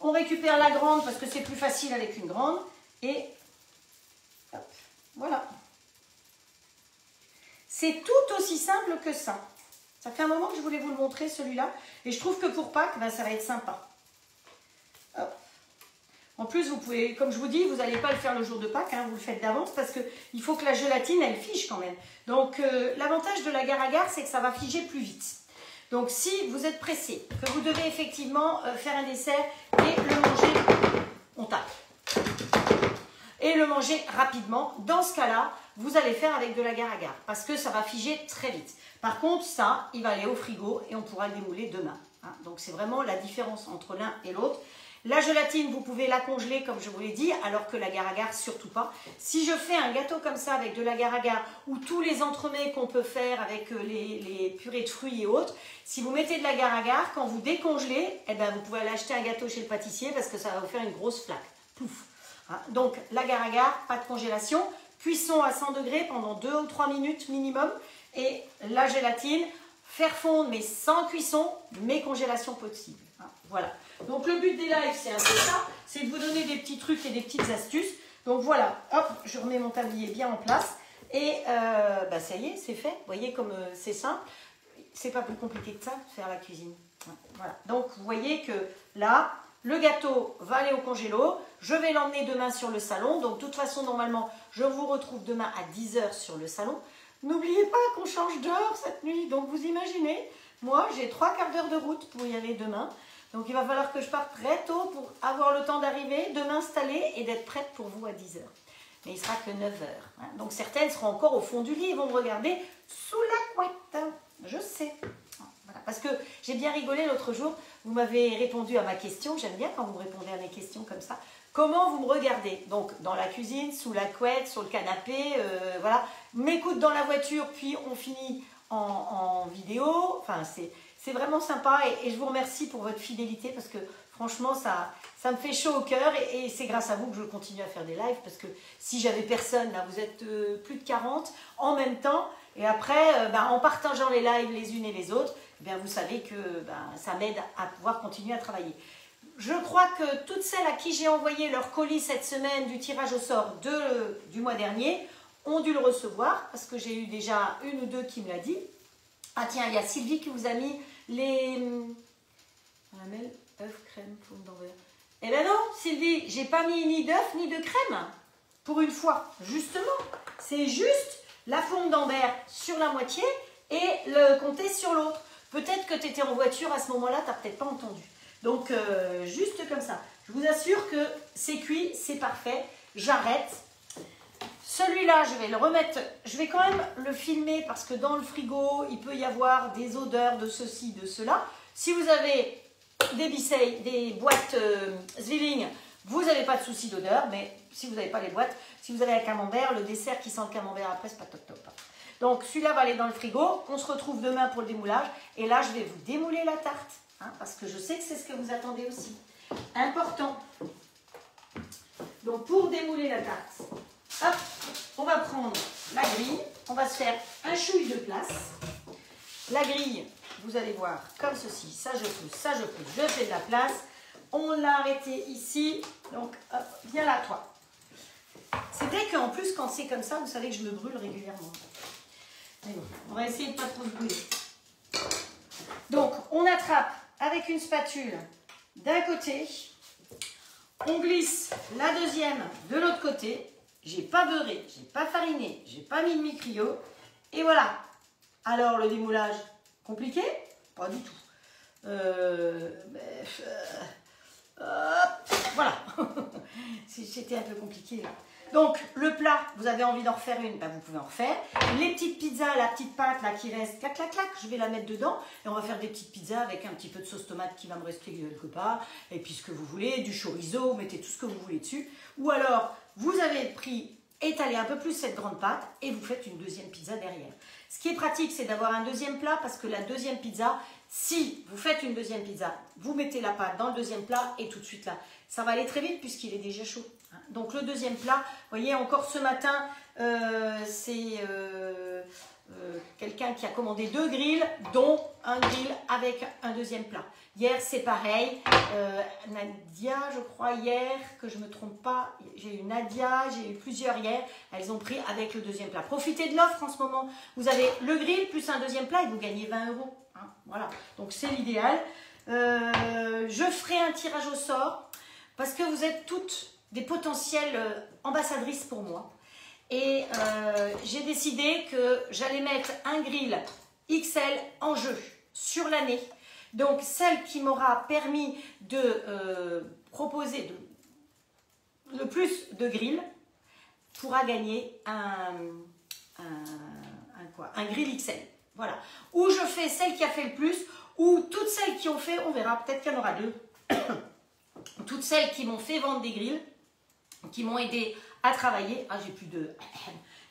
S1: On récupère la grande parce que c'est plus facile avec une grande. Et hop, voilà. C'est tout aussi simple que ça. Ça fait un moment que je voulais vous le montrer, celui-là. Et je trouve que pour Pâques, ben, ça va être sympa. Hop. En plus, vous pouvez, comme je vous dis, vous n'allez pas le faire le jour de Pâques, hein, vous le faites d'avance parce qu'il faut que la gélatine, elle fige quand même. Donc, l'avantage de l'agar-agar, c'est que ça va figer plus vite. Donc, si vous êtes pressé, que vous devez effectivement faire un dessert et le manger, on tape. Et le manger rapidement, dans ce cas-là, vous allez faire avec de l'agar-agar parce que ça va figer très vite. Par contre, ça, il va aller au frigo et on pourra le démouler demain. Hein. Donc, c'est vraiment la différence entre l'un et l'autre. La gélatine, vous pouvez la congeler comme je vous l'ai dit, alors que l'agar-agar, surtout pas. Si je fais un gâteau comme ça avec de l'agar-agar ou tous les entremets qu'on peut faire avec les purées de fruits et autres, si vous mettez de l'agar-agar, quand vous décongelez, eh ben, vous pouvez aller acheter un gâteau chez le pâtissier parce que ça va vous faire une grosse flaque. Pouf. Hein. Donc l'agar-agar, pas de congélation, cuisson à 100 degrés pendant 2 ou 3 minutes minimum. Et la gélatine, faire fondre mais sans cuisson, mais congélation possible. Hein. Voilà. Donc le but des lives, c'est un peu ça, c'est de vous donner des petits trucs et des petites astuces. Donc voilà, hop, je remets mon tablier bien en place. Et bah, ça y est, c'est fait. Vous voyez comme c'est simple. C'est pas plus compliqué que ça de faire la cuisine. Voilà. Donc vous voyez que là, le gâteau va aller au congélo. Je vais l'emmener demain sur le salon. Donc de toute façon, normalement, je vous retrouve demain à 10 h sur le salon. N'oubliez pas qu'on change d'heure cette nuit. Donc vous imaginez, moi j'ai 3/4 d'heure de route pour y aller demain. Donc, il va falloir que je parte très tôt pour avoir le temps d'arriver, de m'installer et d'être prête pour vous à 10 h. Mais il ne sera que 9 h. Hein. Donc, certaines seront encore au fond du lit et vont me regarder sous la couette. Je sais. Voilà. Parce que j'ai bien rigolé l'autre jour. Vous m'avez répondu à ma question. J'aime bien quand vous me répondez à mes questions comme ça. Comment vous me regardez? Donc, dans la cuisine, sous la couette, sur le canapé. Voilà. M'écoute dans la voiture, puis on finit en vidéo. Enfin, C'est vraiment sympa et je vous remercie pour votre fidélité parce que franchement, ça me fait chaud au cœur et c'est grâce à vous que je continue à faire des lives parce que si j'avais personne, là, vous êtes plus de 40 en même temps et après, en partageant les lives les unes et les autres, eh bien, vous savez que ça m'aide à pouvoir continuer à travailler. Je crois que toutes celles à qui j'ai envoyé leur colis cette semaine du tirage au sort du mois dernier ont dû le recevoir parce que j'ai eu déjà une ou deux qui me l'a dit. Ah tiens, il y a Sylvie qui vous a mis les... Caramel, œuf, crème, fond d'envers. Eh ben non, Sylvie, j'ai pas mis ni d'œuf ni de crème. Pour une fois, justement. C'est juste la fonte d'Ambert sur la moitié et le comté sur l'autre. Peut-être que tu étais en voiture à ce moment-là, tu n'as peut-être pas entendu. Donc, juste comme ça. Je vous assure que c'est cuit, c'est parfait. J'arrête. Celui-là, je vais le remettre, je vais quand même le filmer parce que dans le frigo, il peut y avoir des odeurs de ceci, de cela. Si vous avez des boîtes Zwilling, vous n'avez pas de souci d'odeur, mais si vous n'avez pas les boîtes, si vous avez un camembert, le dessert qui sent le camembert après, c'est pas top top. Donc celui-là va aller dans le frigo, on se retrouve demain pour le démoulage, et là je vais vous démouler la tarte, hein, parce que je sais que c'est ce que vous attendez aussi. Important. Donc pour démouler la tarte, hop, on va prendre la grille, on va se faire un chouille de place. La grille, vous allez voir, comme ceci, ça je pousse, je fais de la place. On l'a arrêté ici, donc hop, viens là toi. C'est vrai qu'en plus quand c'est comme ça, vous savez que je me brûle régulièrement. Mais bon, on va essayer de ne pas trop se brûler. Donc on attrape avec une spatule d'un côté, on glisse la deuxième de l'autre côté. J'ai pas beurré, j'ai pas fariné, j'ai pas mis de micrio. Et voilà. Alors, le démoulage, compliqué? Pas du tout. Voilà. C'était un peu compliqué là. Donc, le plat, vous avez envie d'en refaire une, vous pouvez en refaire. Les petites pizzas, la petite pâte là qui reste, clac, clac, clac, je vais la mettre dedans. Et on va faire des petites pizzas avec un petit peu de sauce tomate qui va me rester quelque part. Et puis ce que vous voulez, du chorizo, mettez tout ce que vous voulez dessus. Ou alors, vous avez étalé un peu plus cette grande pâte et vous faites une deuxième pizza derrière. Ce qui est pratique, c'est d'avoir un deuxième plat parce que la deuxième pizza, si vous faites une deuxième pizza, vous mettez la pâte dans le deuxième plat et tout de suite là, ça va aller très vite puisqu'il est déjà chaud. Donc le deuxième plat, vous voyez, encore ce matin, c'est quelqu'un qui a commandé 2 grilles, dont un grill avec un deuxième plat. Hier, c'est pareil. Nadia, je crois, hier, que je ne me trompe pas, j'ai eu Nadia, j'ai eu plusieurs hier. Elles ont pris avec le deuxième plat. Profitez de l'offre en ce moment. Vous avez le grill plus un deuxième plat et vous gagnez 20 €. Hein, voilà, donc c'est l'idéal. Je ferai un tirage au sort parce que vous êtes toutes des potentielles ambassadrices pour moi. Et j'ai décidé que j'allais mettre un grill XL en jeu sur l'année. Donc, celle qui m'aura permis de proposer le plus de grilles pourra gagner un grill XL. Voilà. Ou je fais celle qui a fait le plus, ou toutes celles qui ont fait, on verra, peut-être qu'il y en aura 2. Toutes celles qui m'ont fait vendre des grilles, qui m'ont aidé à travailler,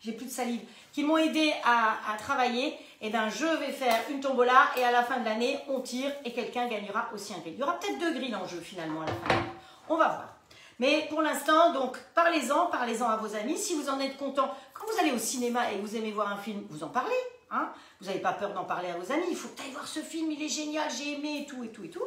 S1: j'ai plus de salive, qui m'ont aidé à travailler, et bien je vais faire une tombola et à la fin de l'année, on tire et quelqu'un gagnera aussi un grill. Il y aura peut-être 2 grilles en jeu finalement à la fin de l'année. On va voir. Mais pour l'instant, donc parlez-en à vos amis. Si vous en êtes content, quand vous allez au cinéma et vous aimez voir un film, vous en parlez. Hein, vous n'avez pas peur d'en parler à vos amis. Il faut que tu ailles voir ce film, il est génial, j'ai aimé et tout et tout et tout.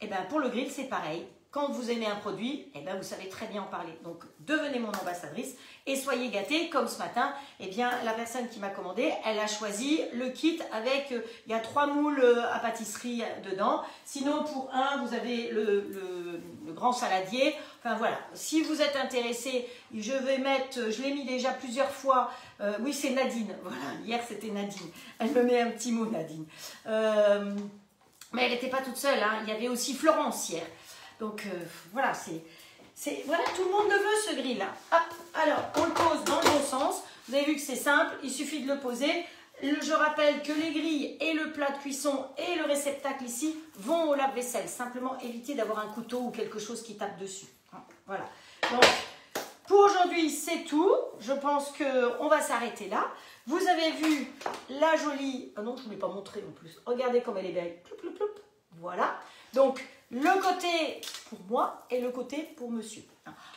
S1: Et bien pour le grill, c'est pareil. Quand vous aimez un produit, eh bien, vous savez très bien en parler. Donc, devenez mon ambassadrice et soyez gâtés. Comme ce matin, eh bien, la personne qui m'a commandé, elle a choisi le kit avec, il y a 3 moules à pâtisserie dedans. Sinon, pour un, vous avez le grand saladier. Enfin, voilà. Si vous êtes intéressé, je vais mettre, je l'ai mis déjà plusieurs fois. Oui, c'est Nadine. Voilà, hier, c'était Nadine. Elle me met un petit mot, Nadine. Mais elle n'était pas toute seule. Hein. Il y avait aussi Florence hier. Donc voilà, voilà, tout le monde le veut ce grill là. Hop, alors on le pose dans le bon sens. Vous avez vu que c'est simple, il suffit de le poser. Je rappelle que les grilles et le plat de cuisson et le réceptacle ici vont au lave-vaisselle. Simplement éviter d'avoir un couteau ou quelque chose qui tape dessus. Voilà. Donc Pour aujourd'hui, c'est tout. Je pense qu'on va s'arrêter là. Vous avez vu la jolie... Ah non, je ne vous l'ai pas montré en plus. Regardez comme elle est belle. Ploup, ploup, ploup. Voilà. Donc, le côté pour moi et le côté pour monsieur.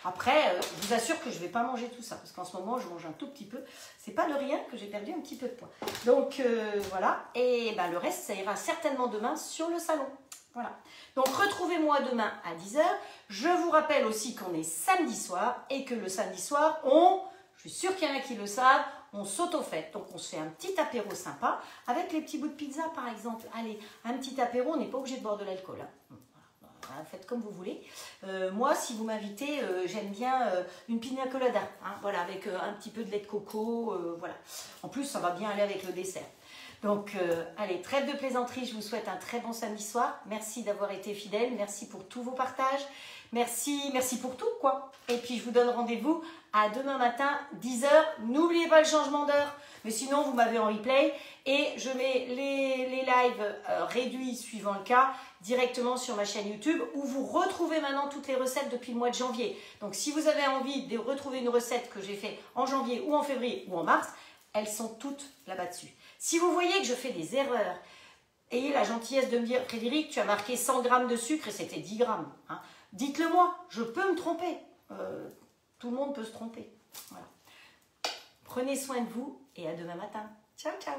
S1: Après, je vous assure que je ne vais pas manger tout ça. Parce qu'en ce moment, je mange un tout petit peu. C'est pas de rien que j'ai perdu un petit peu de poids. Donc, voilà. Et ben, le reste, ça ira certainement demain sur le salon. Voilà. Donc, retrouvez-moi demain à 10 h. Je vous rappelle aussi qu'on est samedi soir et que le samedi soir, je suis sûre qu'il y en a qui le savent, on s'auto-fête. Donc, on se fait un petit apéro sympa avec les petits bouts de pizza, par exemple. Allez, un petit apéro, on n'est pas obligé de boire de l'alcool. Hein. Voilà, faites comme vous voulez. Moi, si vous m'invitez, j'aime bien une pina colada. Hein, voilà, avec un petit peu de lait de coco. Voilà. En plus, ça va bien aller avec le dessert. Donc, allez, trêve de plaisanterie, je vous souhaite un très bon samedi soir. Merci d'avoir été fidèles, merci pour tous vos partages, merci pour tout, quoi. Et puis, je vous donne rendez-vous à demain matin, 10 h. N'oubliez pas le changement d'heure, mais sinon, vous m'avez en replay. Et je mets les lives réduits, suivant le cas, directement sur ma chaîne YouTube, où vous retrouvez maintenant toutes les recettes depuis le mois de janvier. Donc, si vous avez envie de retrouver une recette que j'ai faite en janvier, ou en février, ou en mars, elles sont toutes là-bas dessus. Si vous voyez que je fais des erreurs, ayez la gentillesse de me dire, Frédéric, tu as marqué 100 grammes de sucre et c'était 10 grammes. Hein. Dites-le moi, je peux me tromper. Tout le monde peut se tromper. Voilà. Prenez soin de vous et à demain matin. Ciao, ciao.